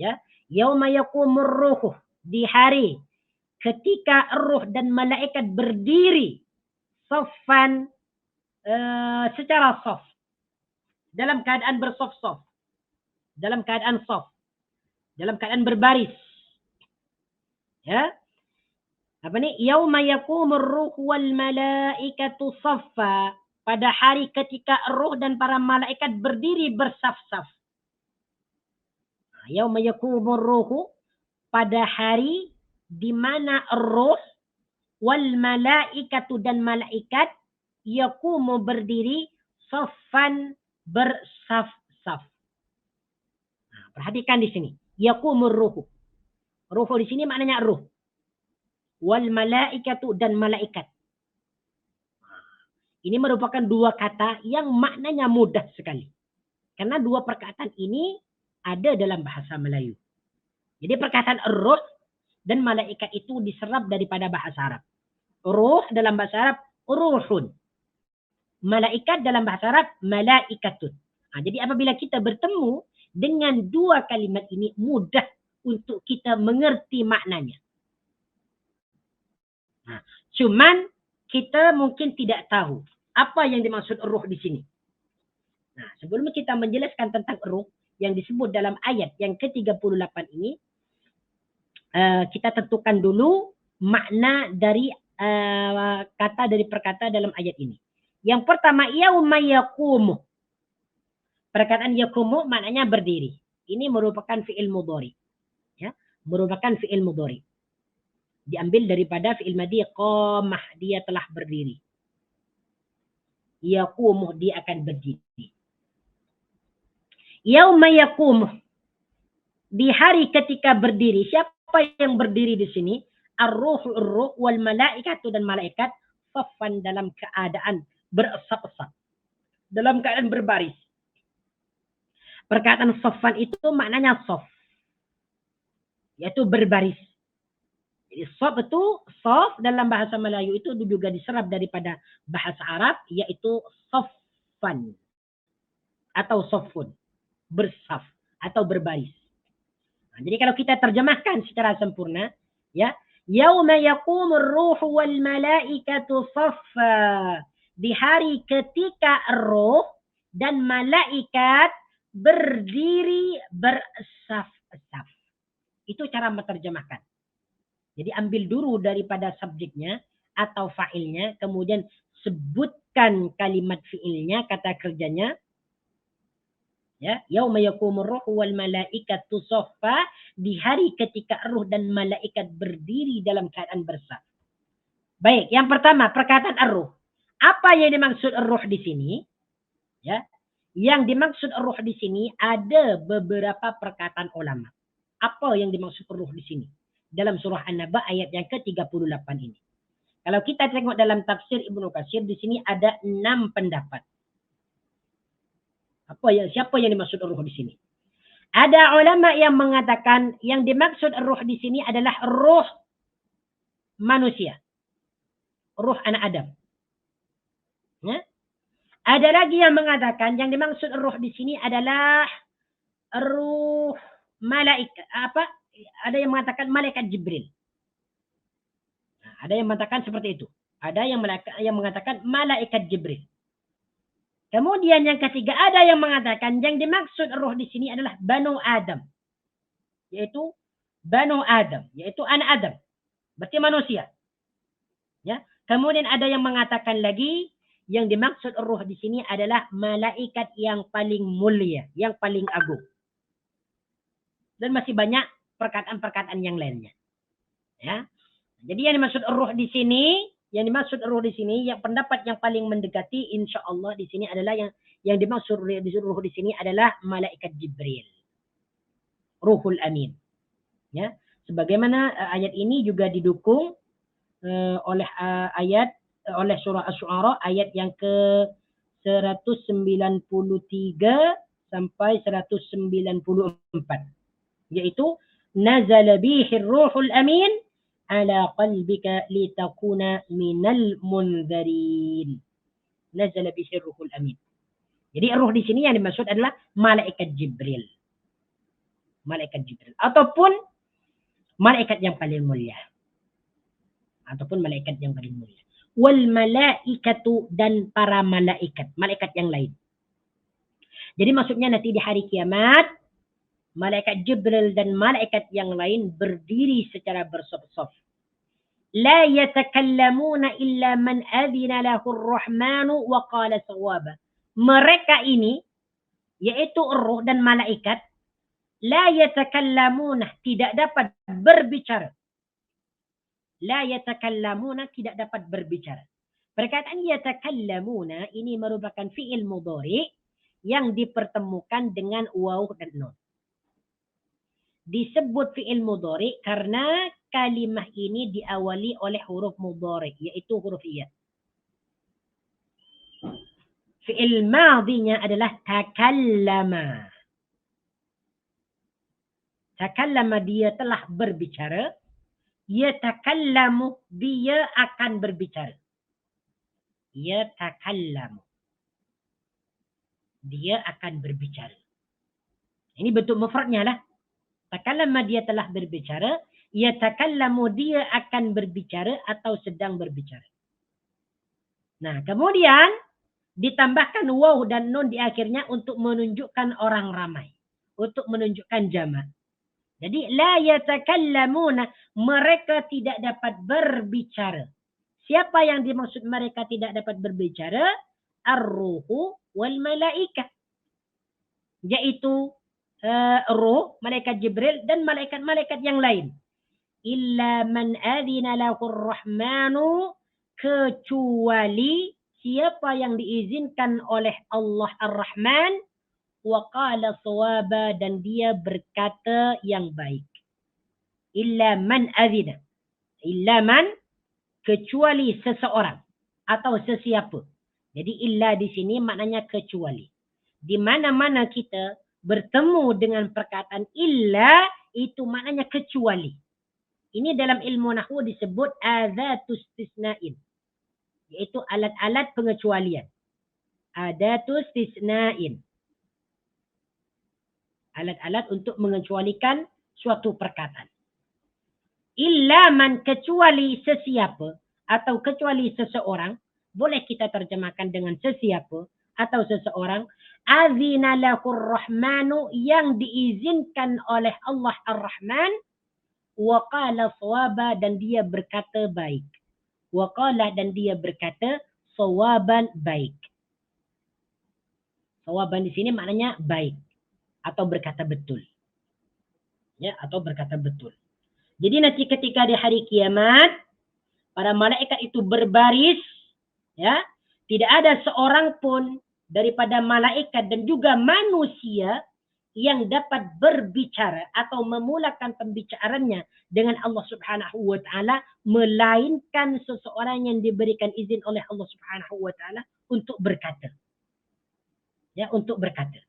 Ya, yauma yaqumur ruhu, di hari ketika ruh dan malaikat berdiri saffan, secara saf, dalam keadaan bersaf-saf, dalam keadaan saf, dalam keadaan berbaris. Ya. Apa ni? Yauma yaqumur ruhu wal malaikatu saffa, pada hari ketika ruh dan para malaikat berdiri bersaf-saf. Yauma yaqumur ruhu, pada hari di mana ruh wal malaikatu dan malaikat yaqumu berdiri saffan, bersaf-saf. Nah, perhatikan di sini. Yaqumur ruhu. Ruhu di sini maknanya ruh. Wal malaikatu dan malaikat. Ini merupakan dua kata yang maknanya mudah sekali. Karena dua perkataan ini ada dalam bahasa Melayu. Jadi perkataan ruh dan malaikat itu diserap daripada bahasa Arab. Ruh dalam bahasa Arab, ruhun. Malaikat dalam bahasa Arab, malaikatun. Jadi apabila kita bertemu dengan dua kalimat ini, mudah untuk kita mengerti maknanya. Cuman kita mungkin tidak tahu apa yang dimaksud ruh di sini. Nah, sebelum kita menjelaskan tentang ruh yang disebut dalam ayat yang ke-38 ini, kita tentukan dulu makna dari kata dari perkata dalam ayat ini. Yang pertama, yauma yaqumu. Perkataan yaqumu maknanya berdiri. Ini merupakan fi'il mudhari. Ya, merupakan fi'il mudhari. Diambil daripada fi'il madhi qamah, dia telah berdiri. Yaqumu, dia akan berdiri. Yauma yaqumu, di hari ketika berdiri. Siapa yang berdiri di sini? Ar-ruh wal malaikatu, dan malaikat saffan, dalam keadaan beresap-esap, dalam keadaan berbaris. Perkataan saffan itu maknanya saf, yaitu berbaris. Jadi saf dalam bahasa Melayu itu juga diserap daripada bahasa Arab, yaitu saffan atau saffun, bersaf atau berbaris. Nah, jadi kalau kita terjemahkan secara sempurna, ya, yauma yaqumur ruhu wal malaikatu saffa, di hari ketika roh dan malaikat berdiri bersaf-saf. Itu cara menerjemahkan. Jadi ambil dulu daripada subjeknya atau fa'ilnya, kemudian sebutkan kalimat fi'ilnya, kata kerjanya. Ya, yauma yaqumur ruhu wal malaikatu saffa, di hari ketika ruh dan malaikat berdiri dalam keadaan bersaf. Baik, yang pertama perkataan ar-ruh. Apa yang dimaksud ar-ruh di sini? Ya. Yang dimaksud ar-ruh di sini ada beberapa perkataan ulama. Apa yang dimaksud ar-ruh di sini? Dalam surah An-Naba ayat yang ke-38 ini. Kalau kita tengok dalam tafsir Ibnu Katsir, di sini ada 6 pendapat. Siapa yang dimaksud ar-ruh di sini? Ada ulama yang mengatakan yang dimaksud ar-ruh di sini adalah ruh manusia. Ruh anak Adam. Ya? Ada lagi yang mengatakan yang dimaksud ruh di sini adalah ruh malaikat. Ada yang mengatakan malaikat Jibril. Nah, ada yang mengatakan seperti itu. Ada yang mengatakan malaikat Jibril. Kemudian yang ketiga, ada yang mengatakan yang dimaksud ruh di sini adalah Banu Adam. Yaitu Banu Adam, yaitu anak Adam. Berarti manusia. Ya. Kemudian ada yang mengatakan lagi yang dimaksud ruh di sini adalah malaikat yang paling mulia, yang paling agung. Dan masih banyak perkataan-perkataan yang lainnya. Ya. Jadi yang dimaksud ruh di sini, yang pendapat yang paling mendekati insya Allah di sini adalah yang dimaksud ruh di sini adalah malaikat Jibril. Ruhul Amin. Ya. Sebagaimana ayat ini juga didukung oleh surah Asy-Syu'ara ayat yang ke-193 sampai 194, yaitu nazala bihir ruhul amin ala qalbika litakuna minal munzirin. Nazala bihir ruhul amin. Jadi ruh di sini yang dimaksud adalah malaikat Jibril. Malaikat Jibril ataupun malaikat yang paling mulia. Wal malaikatu, dan para malaikat yang lain. Jadi maksudnya nanti di hari kiamat, malaikat Jibril dan malaikat yang lain berdiri secara bersaf-saf. La yatakallamuna illa man adhina lahu ar-rahmanu wa qala sawaba. Mereka ini, yaitu ruh dan malaikat, la yatakallamuna, tidak dapat berbicara. La yatakallamuna, tidak dapat berbicara. Perkataan yatakallamuna ini merupakan fi'il mudhari yang dipertemukan dengan waw dan nun. Disebut fi'il mudhari karena kalimah ini diawali oleh huruf mudhari, yaitu huruf iya. Fi'il madhinya adalah takallama. Takallama dia telah berbicara. Yatakallamu dia akan berbicara. Yatakallamu. Dia akan berbicara. Ini bentuk mufradnya lah. Takallama dia telah berbicara. Yatakallamu dia akan berbicara atau sedang berbicara. Nah, kemudian ditambahkan waw dan nun di akhirnya untuk menunjukkan orang ramai. Untuk menunjukkan jamak. Jadi, la yatakallamuna. Mereka tidak dapat berbicara. Siapa yang dimaksud mereka tidak dapat berbicara? Ar-ruhu wal malaikah. Yaitu ruh, malaikat Jibril dan malaikat-malaikat yang lain. Illa man adhina lahu ar-rahmanu. Kecuali siapa yang diizinkan oleh Allah Ar-Rahman. Wa qala sawaba dan dia berkata yang baik. Illa man adhina. Illa man kecuali seseorang atau sesiapa. Jadi illa di sini maknanya kecuali. Di mana-mana kita bertemu dengan perkataan illa itu maknanya kecuali. Ini dalam ilmu nahwu disebut adatus istisna'in. Yaitu alat-alat pengecualian. Adatus istisna'in. Alat-alat untuk mengecualikan suatu perkataan. Illa man kecuali sesiapa atau kecuali seseorang. Boleh kita terjemahkan dengan sesiapa atau seseorang. Azina lahur rahmanu yang diizinkan oleh Allah Ar-Rahman. Wa qala sawaba dan dia berkata baik. Wa qala dan dia berkata sawaban baik. Sawaban di sini maknanya baik. Atau berkata betul. Ya, atau berkata betul. Jadi nanti ketika di hari kiamat, para malaikat itu berbaris, ya, tidak ada seorang pun daripada malaikat dan juga manusia yang dapat berbicara atau memulakan pembicaraannya dengan Allah Subhanahu wa taala melainkan seseorang yang diberikan izin oleh Allah Subhanahu wa taala untuk berkata. Ya, untuk berkata.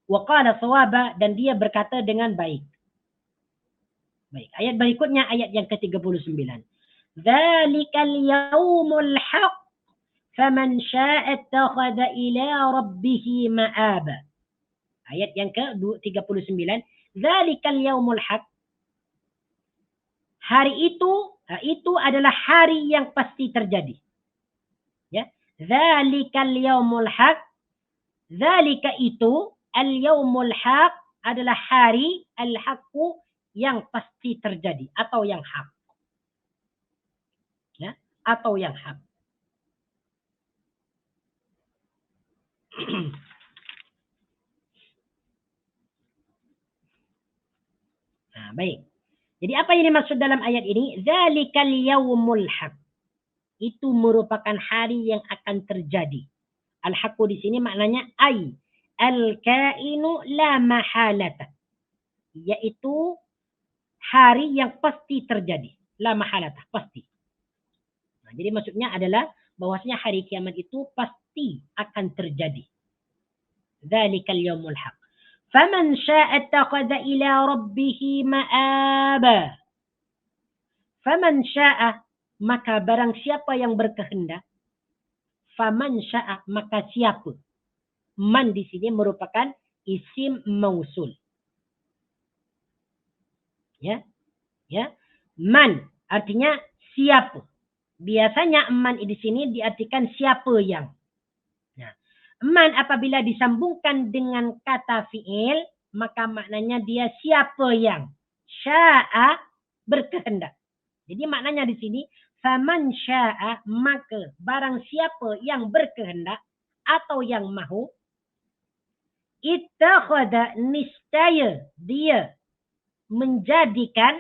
Wa qala sawaba dan dia berkata dengan baik. Baik, ayat berikutnya ayat yang ke-39. Dzalikal yaumul haqq faman syaa'a ittakhadha ila rabbih ma'aba. Ayat yang ke-39. Dzalikal yaumul haqq. Hari itu adalah hari yang pasti terjadi. Ya, dzalikal yaumul haqq. Dzalika itu al-yaumul haq adalah hari al-haqqu yang pasti terjadi atau yang hak. Ya, atau yang hak. Nah, baik. Jadi apa yang dimaksud dalam ayat ini? Dzalikal yaumul haq. Itu merupakan hari yang akan terjadi. Al-haqqu di sini maknanya ay al-kainu la mahalata. Yaitu hari yang pasti terjadi. La mahalata, pasti. Nah, jadi maksudnya adalah bahwasanya hari kiamat itu pasti akan terjadi. Dzalikal yaumul haq. Faman syaa'a ittakhadha ila rabbih ma'aba. Faman syaa'a maka barang siapa yang berkehendak. Faman syaa'a maka siapa. Man di sini merupakan isim mausul. Ya. Ya. Man artinya siapa. Biasanya man di sini diartikan siapa yang. Nah, man apabila disambungkan dengan kata fi'il, maka maknanya dia siapa yang. Sya'a berkehendak. Jadi maknanya di sini faman sya'a maka barang siapa yang berkehendak atau yang mahu ittakhadha niscaya dia menjadikan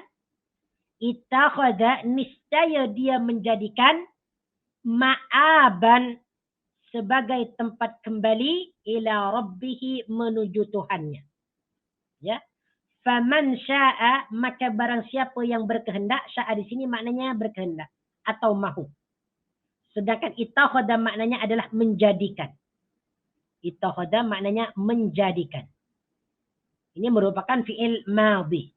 ittakhadha niscaya dia menjadikan ma'aban sebagai tempat kembali ila rabbih menuju Tuhannya. Ya. Faman sya'a maka barang siapa yang berkehendak, sya'a di sini maknanya berkehendak atau mahu. Sedangkan ittakhadha maknanya adalah menjadikan. Ittakhadha maknanya menjadikan. Ini merupakan fi'il madhi.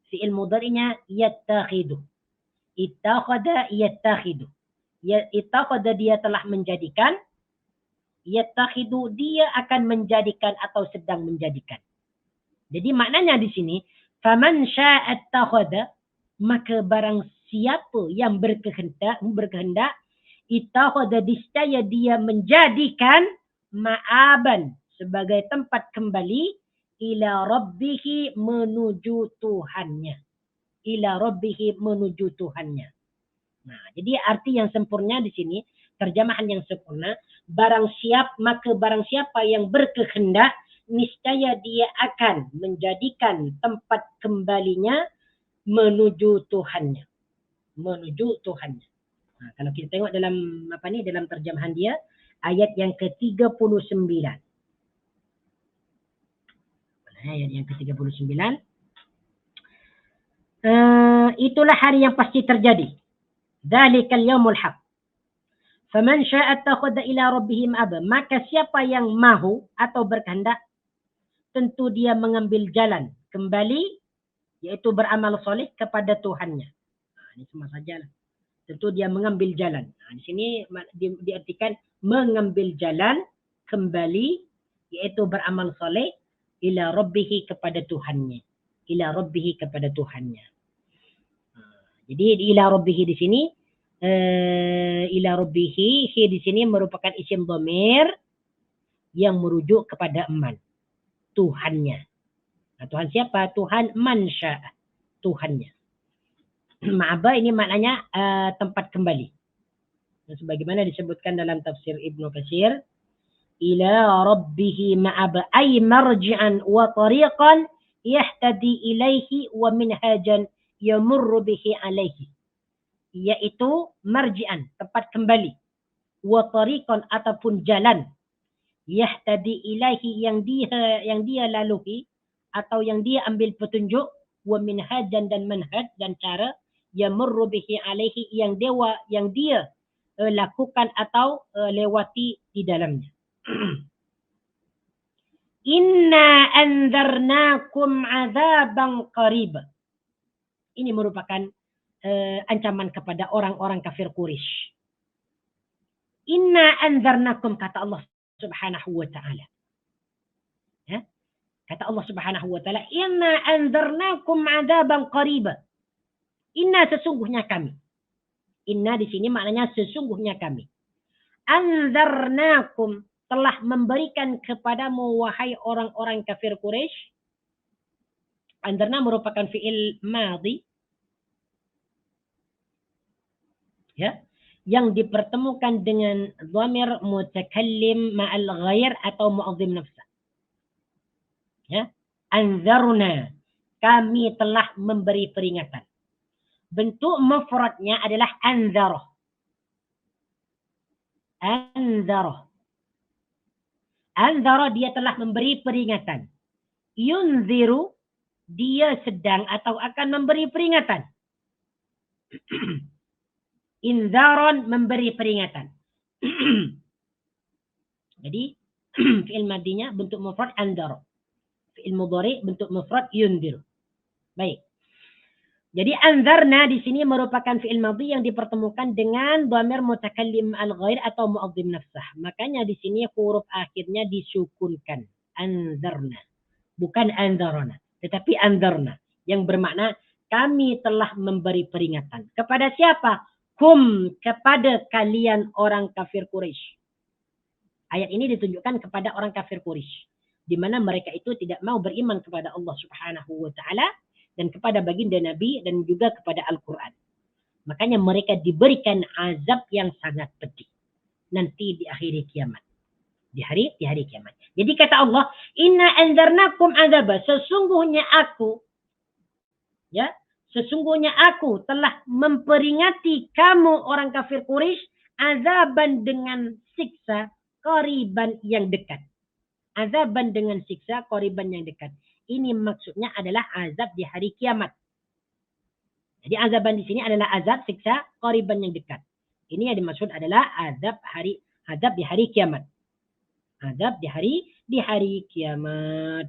Fi'il mudhari'nya yattakhidu. Ittakhadha yattakhidu. Ittakhadha dia telah menjadikan. Yattakhidu dia akan menjadikan atau sedang menjadikan. Jadi maknanya di sini, faman syaa'a ittakhadha, maka barang siapa yang berkehendak ittakhadha niscaya dia menjadikan ma'aban sebagai tempat kembali ila rabbihi menuju Tuhannya. Ila rabbihi menuju Tuhannya. Nah, jadi arti yang sempurna di sini, terjemahan yang sempurna, maka barang siapa yang berkehendak niscaya dia akan menjadikan tempat kembalinya menuju Tuhannya. Menuju Tuhannya. Nah, kalau kita tengok dalam dalam terjemahan dia, ayat yang ke-39. Ayat yang ke-39. Itulah hari yang pasti terjadi. Dzalikal yaumul haq. Faman syaa'a ittakhadha ila rabbih ma'aba. Maka siapa yang mahu atau berkehendak, tentu dia mengambil jalan kembali, yaitu beramal soleh kepada Tuhannya. Nah, ini semua sajalah. Tentu dia mengambil jalan. Nah, di sini diartikan mengambil jalan kembali, yaitu beramal soleh ila rabbihi kepada Tuhannya. Ila rabbihi kepada Tuhannya. Jadi ila rabbihi di sini, ila rabbihi di sini merupakan isim dhamir yang merujuk kepada man, Tuhannya. Nah, Tuhan siapa? Tuhan man syaa, Tuhannya. Ma'aba ini maknanya tempat kembali. Dan sebagaimana disebutkan dalam tafsir Ibnu Katsir, ila rabbihi ma'aba ay marji'an wa tariqan yahtadi ilaihi wa minhajan yamurru bihi alaihi. Yaitu marji'an, tempat kembali. Wa tariqan ataupun jalan. Yahtadi ilaihi yang dia lalui atau yang dia ambil petunjuk, wa minhajan dan manhaj dan cara, yamurru bihi alaihi yang dia lakukan atau lewati di dalamnya. Inna anzarnakum azaban qarib. Ini merupakan ancaman kepada orang-orang kafir Quraisy. Inna anzarnakum, kata Allah Subhanahu wa ta'ala. Ya? Kata Allah Subhanahu wa ta'ala, inna anzarnakum azaban qarib. Inna sesungguhnya kami. Inna di sini maknanya sesungguhnya kami. Anzarnakum, telah memberikan kepadamu wahai orang-orang kafir Quraisy. Anzarna merupakan fi'il madhi, ya, yang dipertemukan dengan dhamir mutakallim ma'al ghair atau mu'azzim nafsa. Ya, anzarna, kami telah memberi peringatan. Bentuk mufradnya adalah anzarah. Anzarah. Anzara dia telah memberi peringatan. Yunziru dia sedang atau akan memberi peringatan. Inzaron memberi peringatan. Jadi fi'il madinya bentuk mufrad anzara. Fi'il mudhari bentuk mufrad yunziru. Baik. Jadi anzarna di sini merupakan fi'il madhi yang dipertemukan dengan dhamir mutakallim al-ghair atau mu'azzim nafsah. Makanya di sini huruf akhirnya disukunkan. Anzarna. Bukan anzarana, tetapi anzarna yang bermakna kami telah memberi peringatan. Kepada siapa? Kepada kalian orang kafir Quraisy. Ayat ini ditunjukkan kepada orang kafir Quraisy, di mana mereka itu tidak mau beriman kepada Allah Subhanahu wa taala dan kepada baginda Nabi dan juga kepada Al-Quran. Makanya mereka diberikan azab yang sangat pedih nanti di akhir kiamat. Di hari kiamat. Jadi kata Allah, inna anzarnakum azaba, sesungguhnya aku telah memperingati kamu orang kafir Quraisy azaban dengan siksa qariban yang dekat. Azaban dengan siksa qariban yang dekat. Ini maksudnya adalah azab di hari kiamat. Jadi azaban di sini adalah azab siksa qariban yang dekat. Ini yang dimaksud adalah azab di hari kiamat. Azab di hari kiamat.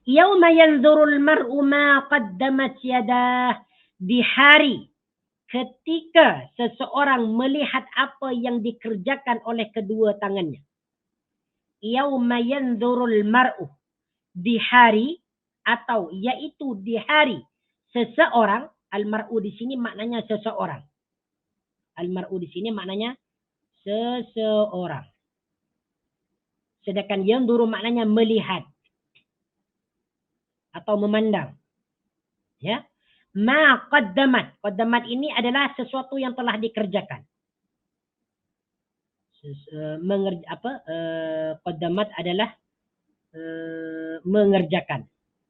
Yauma yanzurul mar'u ma qaddamat yadah. Di hari ketika seseorang melihat apa yang dikerjakan oleh kedua tangannya. Yauma yanzurul mar'u. Di hari atau yaitu di hari seseorang. Al-mar'u di sini maknanya seseorang. Al-mar'u di sini maknanya seseorang. Sedangkan yanzuru maknanya melihat atau memandang. Ya. Ma qaddamat. Qaddamat ini adalah sesuatu yang telah dikerjakan. Qaddamat adalah mengerjakan.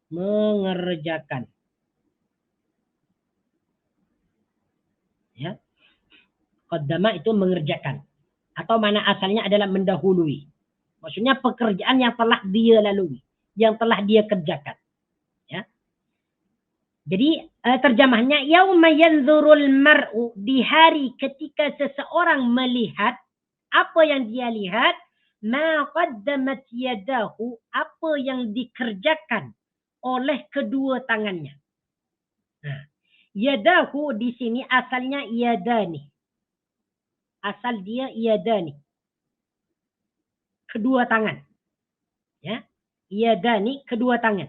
Mengerjakan. Ya. Qaddama itu mengerjakan. Atau mana asalnya adalah mendahului. Maksudnya pekerjaan yang telah dia lalui. Yang telah dia kerjakan. Ya. Jadi terjemahnya yauma yanzurul mar'u, di hari ketika seseorang melihat apa yang dia lihat, ma qaddamat yadahu, apa yang dikerjakan oleh kedua tangannya. Nah, yadahu di sini asalnya yadani. Asal dia yadani. Kedua tangan. Ya. Yadani kedua tangan.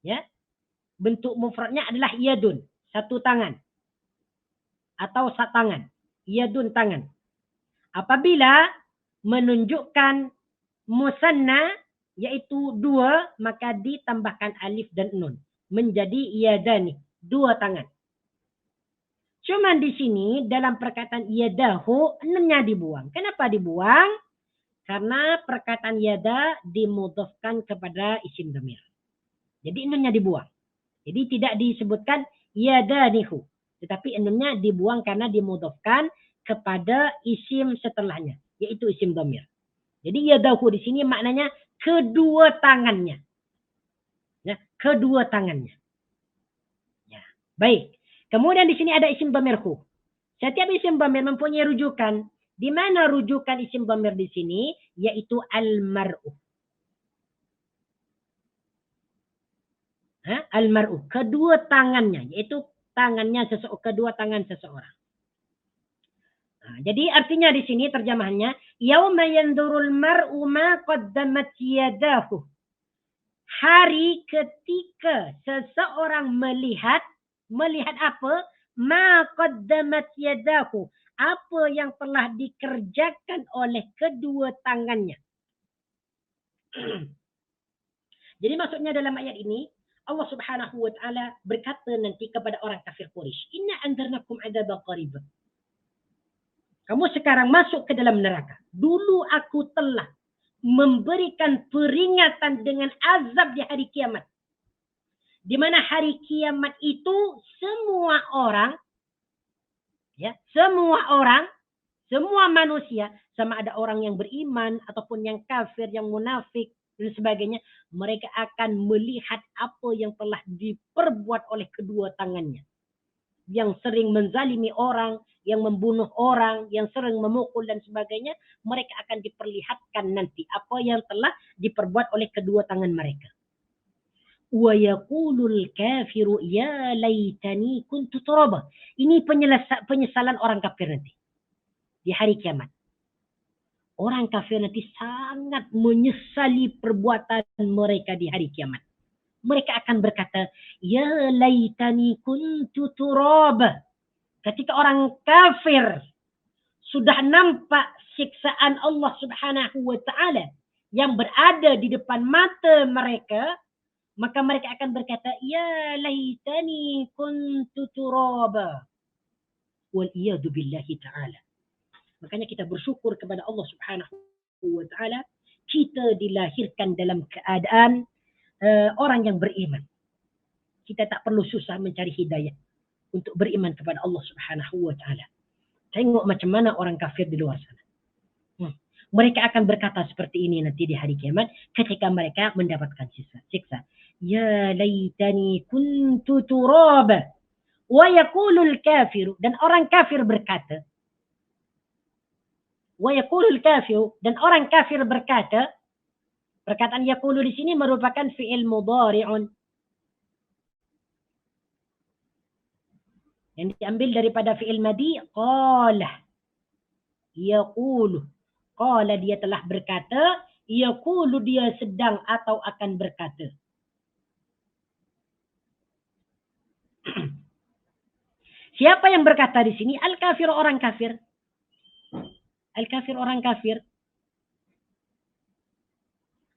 Ya. Bentuk mufradnya adalah yadun, satu tangan. Atau satangan. Yadun tangan. Apabila menunjukkan musanna yaitu dua, maka ditambahkan alif dan nun. Menjadi yadani, dua tangan. Cuman di sini dalam perkataan yadahu, nunnya dibuang. Kenapa dibuang? Karena perkataan yada dimudhafkan kepada isim dhamir. Jadi nunnya dibuang. Jadi tidak disebutkan yadanihu. Tetapi nunnya dibuang karena dimudhafkan kepada isim setelahnya. Yaitu isim dhamir. Jadi yadahu di sini maknanya kedua tangannya. Ya, kedua tangannya. Ya, baik. Kemudian di sini ada isim dhamirhu. Setiap isim dhamir mempunyai rujukan. Di mana rujukan isim dhamir di sini? Yaitu al-mar'u. Al-mar'u. Kedua tangannya. Yaitu tangannya kedua tangan seseorang. Nah, jadi artinya di sini terjemahannya. Yauma yanzurul mar'u ma qaddamat yadahu. Hari ketika seseorang melihat. Melihat apa? Ma qaddamat yadahu. Apa yang telah dikerjakan oleh kedua tangannya. Jadi maksudnya dalam ayat ini. Allah subhanahu wa ta'ala berkata nanti kepada orang kafir Quraisy. Inna anzarnakum adzaba qarib. Kamu sekarang masuk ke dalam neraka. Dulu aku telah memberikan peringatan dengan azab di hari kiamat. Di mana hari kiamat itu semua orang, ya, semua manusia, sama ada orang yang beriman ataupun yang kafir, yang munafik dan sebagainya, mereka akan melihat apa yang telah diperbuat oleh kedua tangannya. Yang sering menzalimi orang, yang membunuh orang, yang sering memukul dan sebagainya, mereka akan diperlihatkan nanti apa yang telah diperbuat oleh kedua tangan mereka. Wa yaqulul kafiru ya laitani kuntu turaba. Ini penyesalan orang kafir nanti di hari kiamat. Orang kafir nanti sangat menyesali perbuatan mereka di hari kiamat. Mereka akan berkata, ya laitani kuntu turaba. Ketika orang kafir sudah nampak siksaan Allah subhanahu wa ta'ala yang berada di depan mata mereka, maka mereka akan berkata, ya laitani kuntu turaba. Wal'iyadu billahi ta'ala. Makanya kita bersyukur kepada Allah subhanahu wa ta'ala. Kita dilahirkan dalam keadaan orang yang beriman. Kita tak perlu susah mencari hidayah untuk beriman kepada Allah subhanahu wa ta'ala. Tengok macam mana orang kafir di luar sana. Mereka akan berkata seperti ini nanti di hari kiamat ketika mereka mendapatkan siksa. Ya laitani kuntu turaba. Wa yaqulul kafiru. Dan orang kafir berkata. Wa yaqulul kafiru, dan orang kafir berkata, perkataan yaqulu di sini merupakan fi'il mudhari'un yang diambil daripada fi'il madi qala. Yaqulu. Qala dia telah berkata, yaqulu dia sedang atau akan berkata. Siapa yang berkata di sini? Al-kafir, orang kafir. Al-kafir, orang kafir.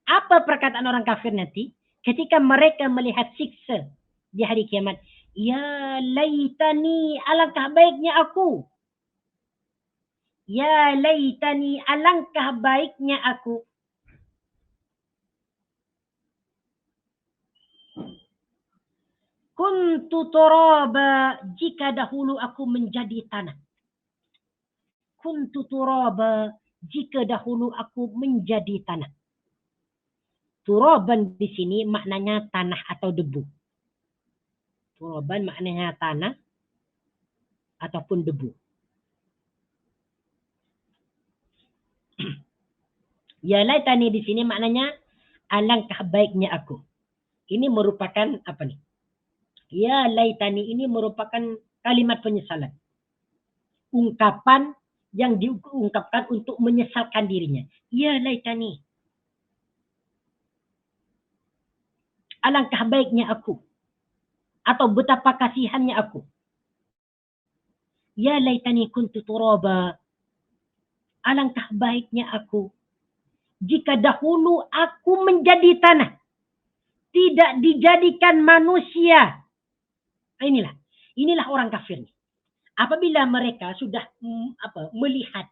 Apa perkataan orang kafir nanti? Ketika mereka melihat siksa di hari kiamat. Ya laitani, alangkah baiknya aku. Ya laitani, alangkah baiknya aku. Kuntu turaba, jika dahulu aku menjadi tanah. Kuntu turaba, jika dahulu aku menjadi tanah. Turaban di sini maknanya tanah atau debu. Turaban maknanya tanah ataupun debu. Ya laitani di sini maknanya alangkah baiknya aku. Ini merupakan apa nih? Ya laitani ini merupakan kalimat penyesalan. Ungkapan yang diungkapkan untuk menyesalkan dirinya. Ya laitani. Alangkah baiknya aku. Atau betapa kasihannya aku. Ya laitani kuntu turaba. Alangkah baiknya aku. Jika dahulu aku menjadi tanah. Tidak dijadikan manusia. Inilah orang kafir. Apabila mereka sudah melihat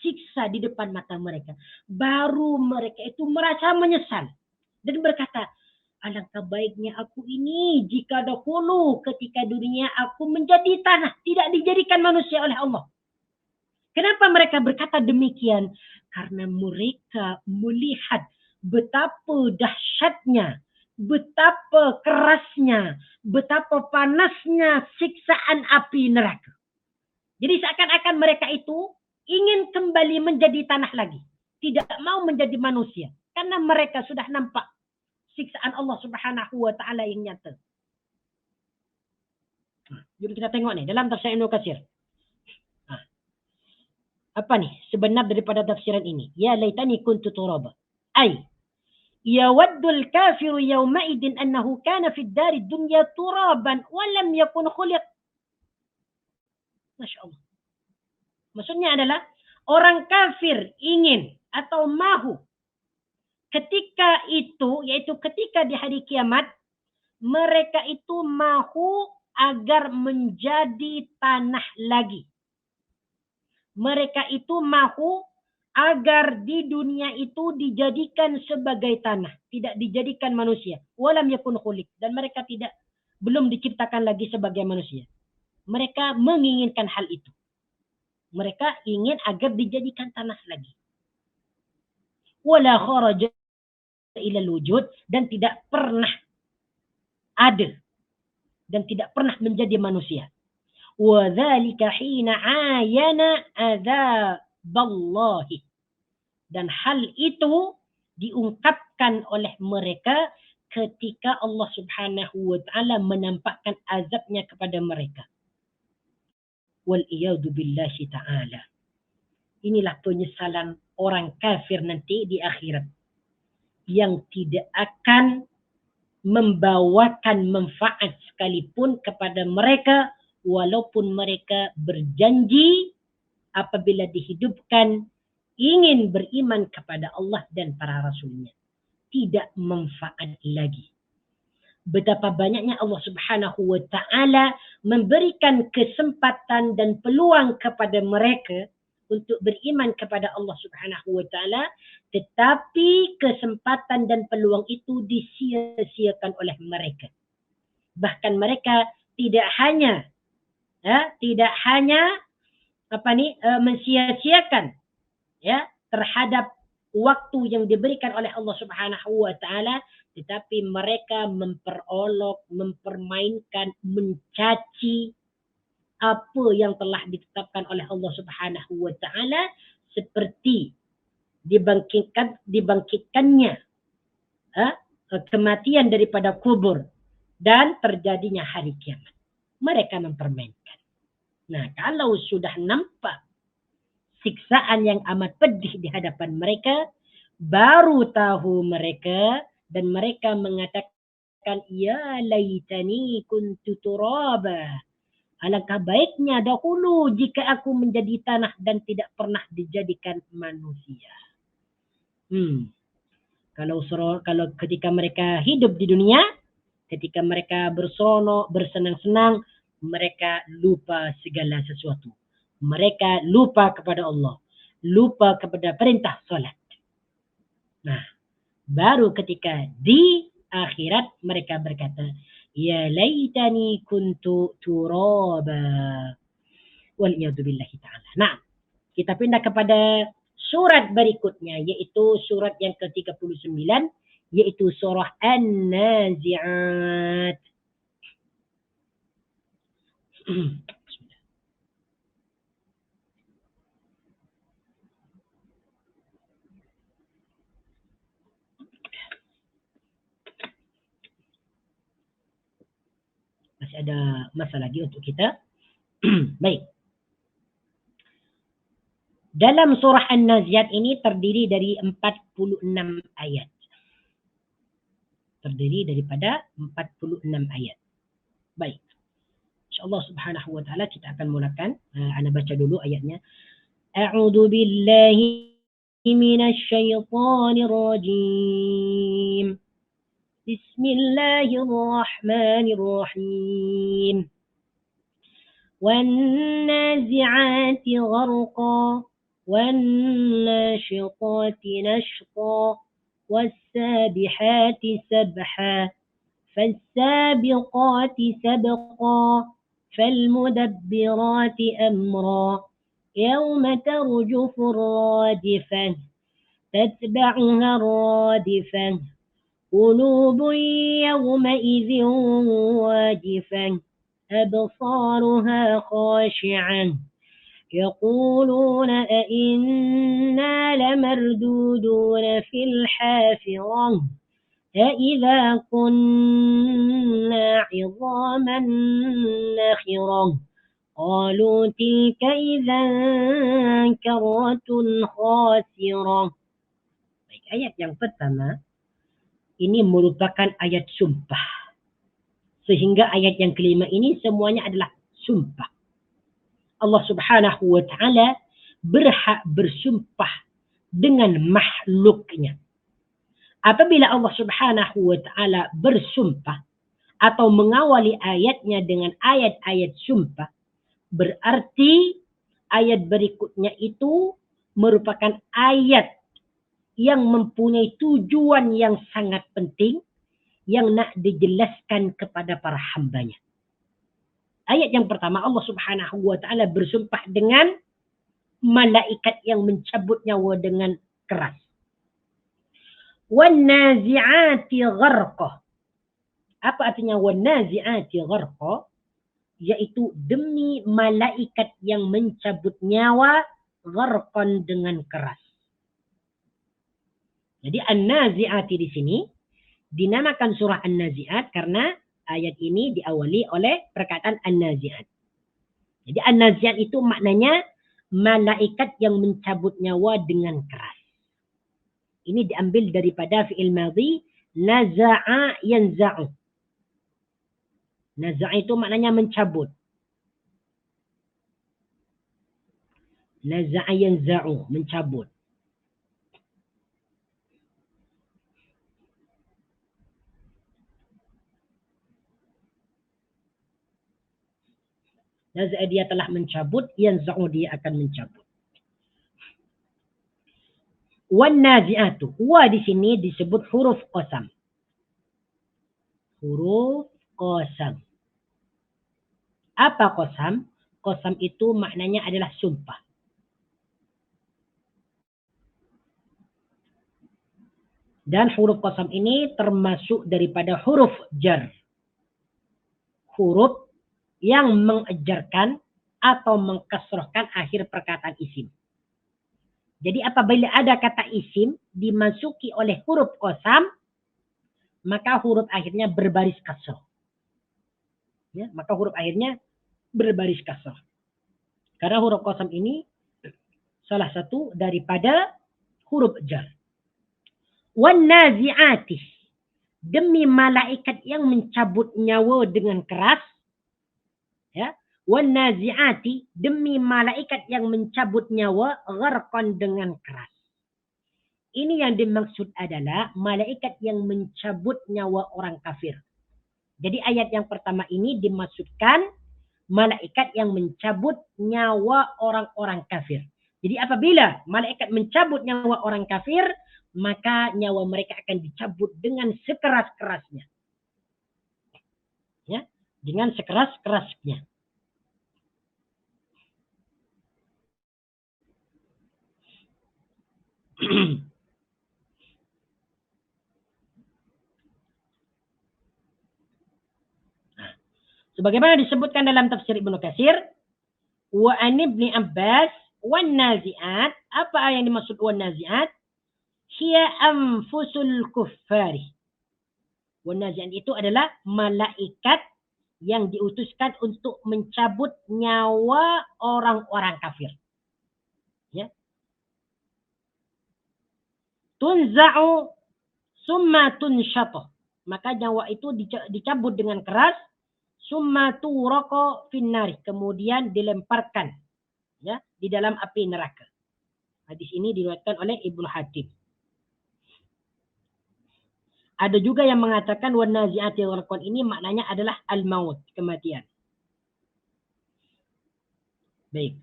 siksa di depan mata mereka, baru mereka itu merasa menyesal dan berkata, alangkah baiknya aku ini jika dahulu ketika dunia aku menjadi tanah, tidak dijadikan manusia oleh Allah. Kenapa mereka berkata demikian? Karena mereka melihat betapa dahsyatnya, betapa kerasnya, betapa panasnya siksaan api neraka. Jadi seakan-akan mereka itu ingin kembali menjadi tanah lagi. Tidak mau menjadi manusia. Karena mereka sudah nampak siksaan Allah Subhanahu wa ta'ala yang nyata. Jadi kita tengok nih dalam tafsir Ibnu Katsir. Apa nih sebenar daripada tafsiran ini? Ya laitani kuntu turaba. Ay yawaddul kafiru yawma'idin annahu kana fid dari dunya turaban wa lam yakun khuliq. Masya Allah. Maksudnya adalah orang kafir ingin atau mahu ketika itu, yaitu ketika di hari kiamat, mereka itu mahu agar menjadi tanah lagi. Mereka itu mahu agar di dunia itu dijadikan sebagai tanah, tidak dijadikan manusia. Walam yakun khuliq, dan mereka belum diciptakan lagi sebagai manusia. Mereka menginginkan hal itu. Mereka ingin agar dijadikan tanah lagi. Wala kharaja ilal wujud, dan tidak pernah ada dan tidak pernah menjadi manusia. Wa dzalika hina ayana adzaballahi, dan hal itu diungkapkan oleh mereka ketika Allah Subhanahu wa taala menampakkan azabnya kepada mereka. Wal iyadu billahi ta'ala. Inilah penyesalan orang kafir nanti di akhirat, yang tidak akan membawakan manfaat sekalipun kepada mereka, walaupun mereka berjanji apabila dihidupkan ingin beriman kepada Allah dan para rasulnya. Tidak manfaat lagi. Betapa banyaknya Allah Subhanahu wa ta'ala memberikan kesempatan dan peluang kepada mereka untuk beriman kepada Allah Subhanahu wa ta'ala, tetapi kesempatan dan peluang itu disia-siakan oleh mereka. Bahkan mereka tidak hanya mensia-siakan terhadap waktu yang diberikan oleh Allah Subhanahu wa ta'ala, tetapi mereka memperolok, mempermainkan, mencaci apa yang telah ditetapkan oleh Allah Subhanahu wa ta'ala, seperti dibangkitkannya kematian daripada kubur dan terjadinya hari kiamat. Mereka mempermainkan. Nah, kalau sudah nampak siksaan yang amat pedih di hadapan mereka, baru tahu mereka dan mereka mengatakan, ya laitani kuntu turaba. Alangkah baiknya dahulu jika aku menjadi tanah dan tidak pernah dijadikan manusia. Kalau ketika mereka hidup di dunia, ketika mereka berseronok, bersenang-senang, mereka lupa segala sesuatu. Mereka lupa kepada Allah, lupa kepada perintah solat. Nah, baru ketika di akhirat mereka berkata, ya laitani kuntu turaba. Waliyadzubillahi ta'ala. Nah, kita pindah kepada surat berikutnya, yaitu surat yang ke-39, yaitu surah An-Nazi'at. Masih ada masa lagi untuk kita. Baik. Dalam surah An-Nazi'at ini terdiri dari 46 ayat. Terdiri daripada 46 ayat. Baik. InsyaAllah subhanahu wa ta'ala kita akan mulakan. Ana baca dulu ayatnya. A'udzu billahi minasy syaithanir rajim. Bismillahirrahmanirrahim. وَالنَّازِعَاتِ غَرْقًا وَالنَّاشِطَاتِ نَشْطًا وَالسَّابِحَاتِ سَبْحًا فَالسَّابِقَاتِ سَبْقًا فَالْمُدَبِّرَاتِ أَمْرًا يَوْمَ تَرْجُفُ الرَّاجِفَةُ تَتْبَعُهَا الرَّادِفَةُ قُلُوبٌ يَوْمَئِذٍ وَاجِفَةٌ أبصارها خاشعة يقولون أئنا لمردودون في الحافرة أئذا كنا عظاما نخرة قالوا تلك إذا كرة خاسرة. Ayat yang pertama ini merupakan ayat sumpah. Sehingga ayat yang kelima ini semuanya adalah sumpah. Allah subhanahu wa ta'ala berhak bersumpah dengan makhluknya. Apabila Allah subhanahu wa ta'ala bersumpah atau mengawali ayatnya dengan ayat-ayat sumpah, berarti ayat berikutnya itu merupakan ayat yang mempunyai tujuan yang sangat penting yang nak dijelaskan kepada para hambanya. Ayat yang pertama, Allah subhanahu wa ta'ala bersumpah dengan malaikat yang mencabut nyawa dengan keras. وَالنَّازِعَاتِ غَرْقًا. Apa artinya وَالنَّازِعَاتِ غَرْقًا? Yaitu demi malaikat yang mencabut nyawa gharqan dengan keras. Jadi An-Nazi'ati di sini dinamakan surah An-Nazi'at karena ayat ini diawali oleh perkataan An-Nazi'at. Jadi An-Nazi'at itu maknanya malaikat yang mencabut nyawa dengan keras. Ini diambil daripada fi'il madhi naza'a yanza'u. Naza'a itu maknanya mencabut. Naza'a yanza'u, mencabut. Naza'a dia telah mencabut, yanza'u dia akan mencabut. Wan nazi'atu. Wa di sini disebut huruf qasam. Huruf qasam. Apa qasam? Qasam itu maknanya adalah sumpah. Dan huruf qasam ini termasuk daripada huruf jar. Huruf yang mengejarkan atau mengkasrohkan akhir perkataan isim. Jadi apabila ada kata isim dimasuki oleh huruf qasam, maka huruf akhirnya berbaris kasrah. Ya, maka huruf akhirnya berbaris kasrah. Karena huruf qasam ini salah satu daripada huruf jar. Wan nazi'ati, demi malaikat yang mencabut nyawa dengan keras. Ya, wan nazi'ati, demi malaikat yang mencabut nyawa gharqan dengan keras. Ini yang dimaksud adalah malaikat yang mencabut nyawa orang kafir. Jadi ayat yang pertama ini dimaksudkan malaikat yang mencabut nyawa orang-orang kafir. Jadi apabila malaikat mencabut nyawa orang kafir, maka nyawa mereka akan dicabut dengan sekeras-kerasnya. Ya, dengan sekeras-kerasnya. Sebagaimana disebutkan dalam tafsir Ibnu Katsir, wa an Ibnu Abbas wan nazi'at, apa yang dimaksud wan nazi'at? Hiya anfusul kuffari. Wan nazi'at itu adalah malaikat yang diutuskan untuk mencabut nyawa orang-orang kafir. Ya. Tunza'u summa tunsyatu. Maka nyawa itu dicabut dengan keras, summa turaqo finnari, kemudian dilemparkan ya di dalam api neraka. Hadis ini diriwayatkan oleh Ibnu Hatim. Ada juga yang mengatakan wan nazi'ati gharqan ini maknanya adalah al-maut, kematian. Baik.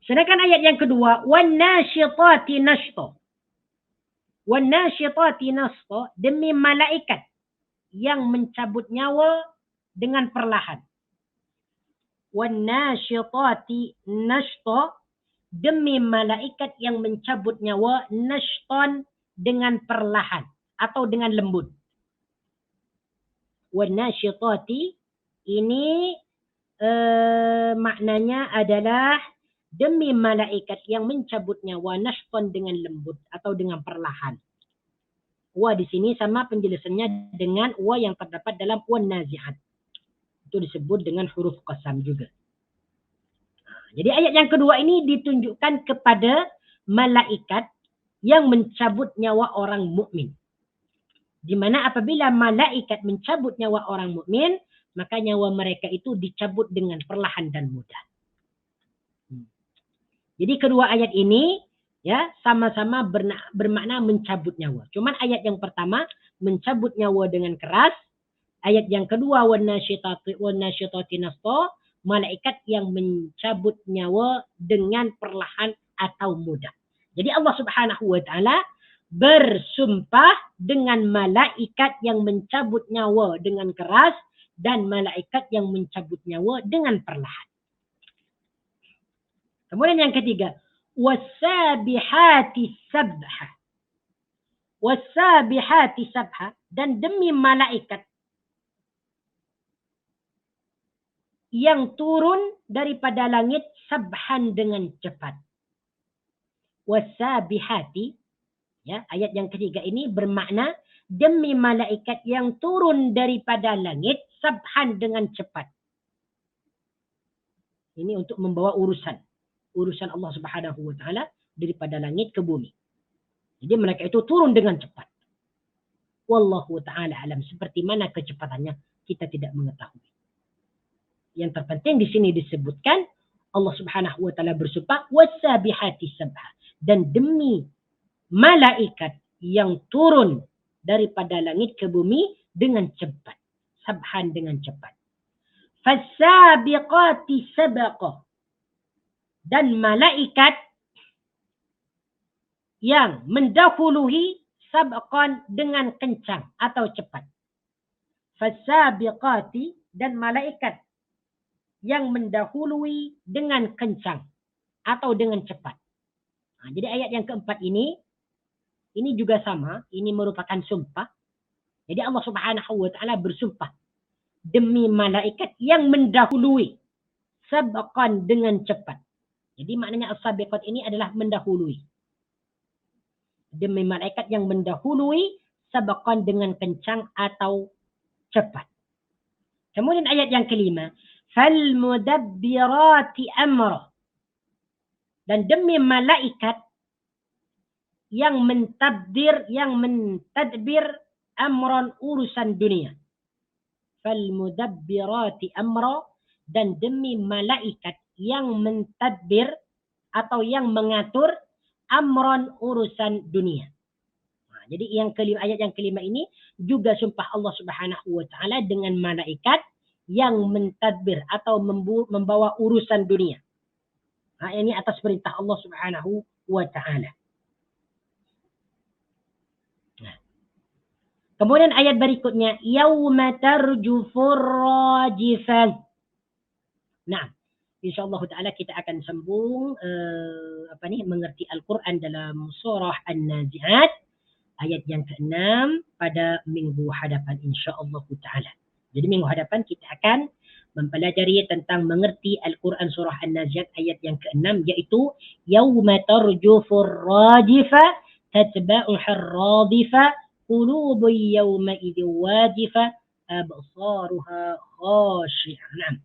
Sedangkan ayat yang kedua, wan nasyitati nashta. Wan nasyitati nashta, demi malaikat yang mencabut nyawa dengan perlahan. Wan nasyitati nashta, demi malaikat yang mencabut nyawa nashtan, dengan perlahan atau dengan lembut. Wan nasyitati ini maknanya adalah demi malaikat yang mencabut nyawa nashtan, dengan lembut atau dengan perlahan. Wa di sini sama penjelasannya dengan wa yang terdapat dalam wan nazi'at. Itu disebut dengan huruf qasam juga. Jadi ayat yang kedua ini ditunjukkan kepada malaikat yang mencabut nyawa orang mukmin. Di mana apabila malaikat mencabut nyawa orang mukmin, maka nyawa mereka itu dicabut dengan perlahan dan mudah. Jadi kedua ayat ini ya sama-sama bermakna mencabut nyawa. Cuman ayat yang pertama mencabut nyawa dengan keras, ayat yang kedua wan nasyitati nashta, malaikat yang mencabut nyawa dengan perlahan atau mudah. Jadi Allah Subhanahu wa taala bersumpah dengan malaikat yang mencabut nyawa dengan keras dan malaikat yang mencabut nyawa dengan perlahan. Kemudian yang ketiga, wasabihati sabha. Wasabihati sabha, dan demi malaikat yang turun daripada langit sabhan, dengan cepat. Wasabihati, ya, ayat yang ketiga ini bermakna demi malaikat yang turun daripada langit sabhan, dengan cepat. Ini untuk membawa urusan Allah Subhanahu wa taala daripada langit ke bumi. Jadi mereka itu turun dengan cepat. Wallahu taala alam, seperti mana kecepatannya kita tidak mengetahui. Yang terpenting di sini disebutkan Allah Subhanahu wa taala bersumpah wasabihati sabha, dan demi malaikat yang turun daripada langit ke bumi dengan cepat. Sabhan, dengan cepat. Fasabiqati sabaqa, dan malaikat yang mendahului sabqan, dengan kencang atau cepat. Fasabiqati, dan malaikat yang mendahului dengan kencang atau dengan cepat. Nah, jadi ayat yang keempat ini juga sama, ini merupakan sumpah. Jadi Allah Subhanahu wa taala bersumpah demi malaikat yang mendahului sabqan, dengan cepat. Jadi maknanya as-sabiqat ini adalah mendahului. Demi malaikat yang mendahului sabaqan dengan kencang atau cepat. Kemudian ayat yang kelima, فَالْمُدَبِّرَاتِ أَمْرًا. Dan demi malaikat yang mentadbir amran urusan dunia. فَالْمُدَبِّرَاتِ أَمْرًا. Dan demi malaikat yang mentadbir atau yang mengatur amran urusan dunia. Jadi ayat yang kelima ini juga sumpah Allah Subhanahu wa taala dengan malaikat yang mentadbir atau membawa urusan dunia. Ini atas perintah Allah Subhanahu wa taala. Kemudian ayat berikutnya, yauma tarjufur rajifan. Nah, insyaallah taala kita akan sambung mengerti Al-Qur'an dalam surah An-Nazi'at ayat yang ke-6 pada minggu hadapan insyaallah taala. Jadi minggu hadapan kita akan mempelajari tentang mengerti Al-Quran surah An-Nazi'at ayat yang ke-6, yaitu yauma tarjufur rajifa tatba'uha radifa qulubun yawma idzin wajifa absaruha khashi'ah.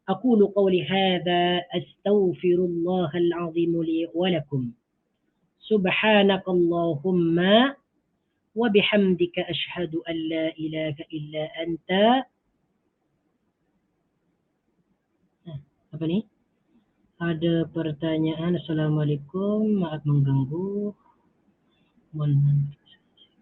أقول قولي هذا أستغفر الله العظيم لي ولكم سبحانك اللهم وبحمدك أشهد أن لا إله إلا أنت. Apa nih? Ada pertanyaan. Assalamualaikum, maaf mengganggu. Mohon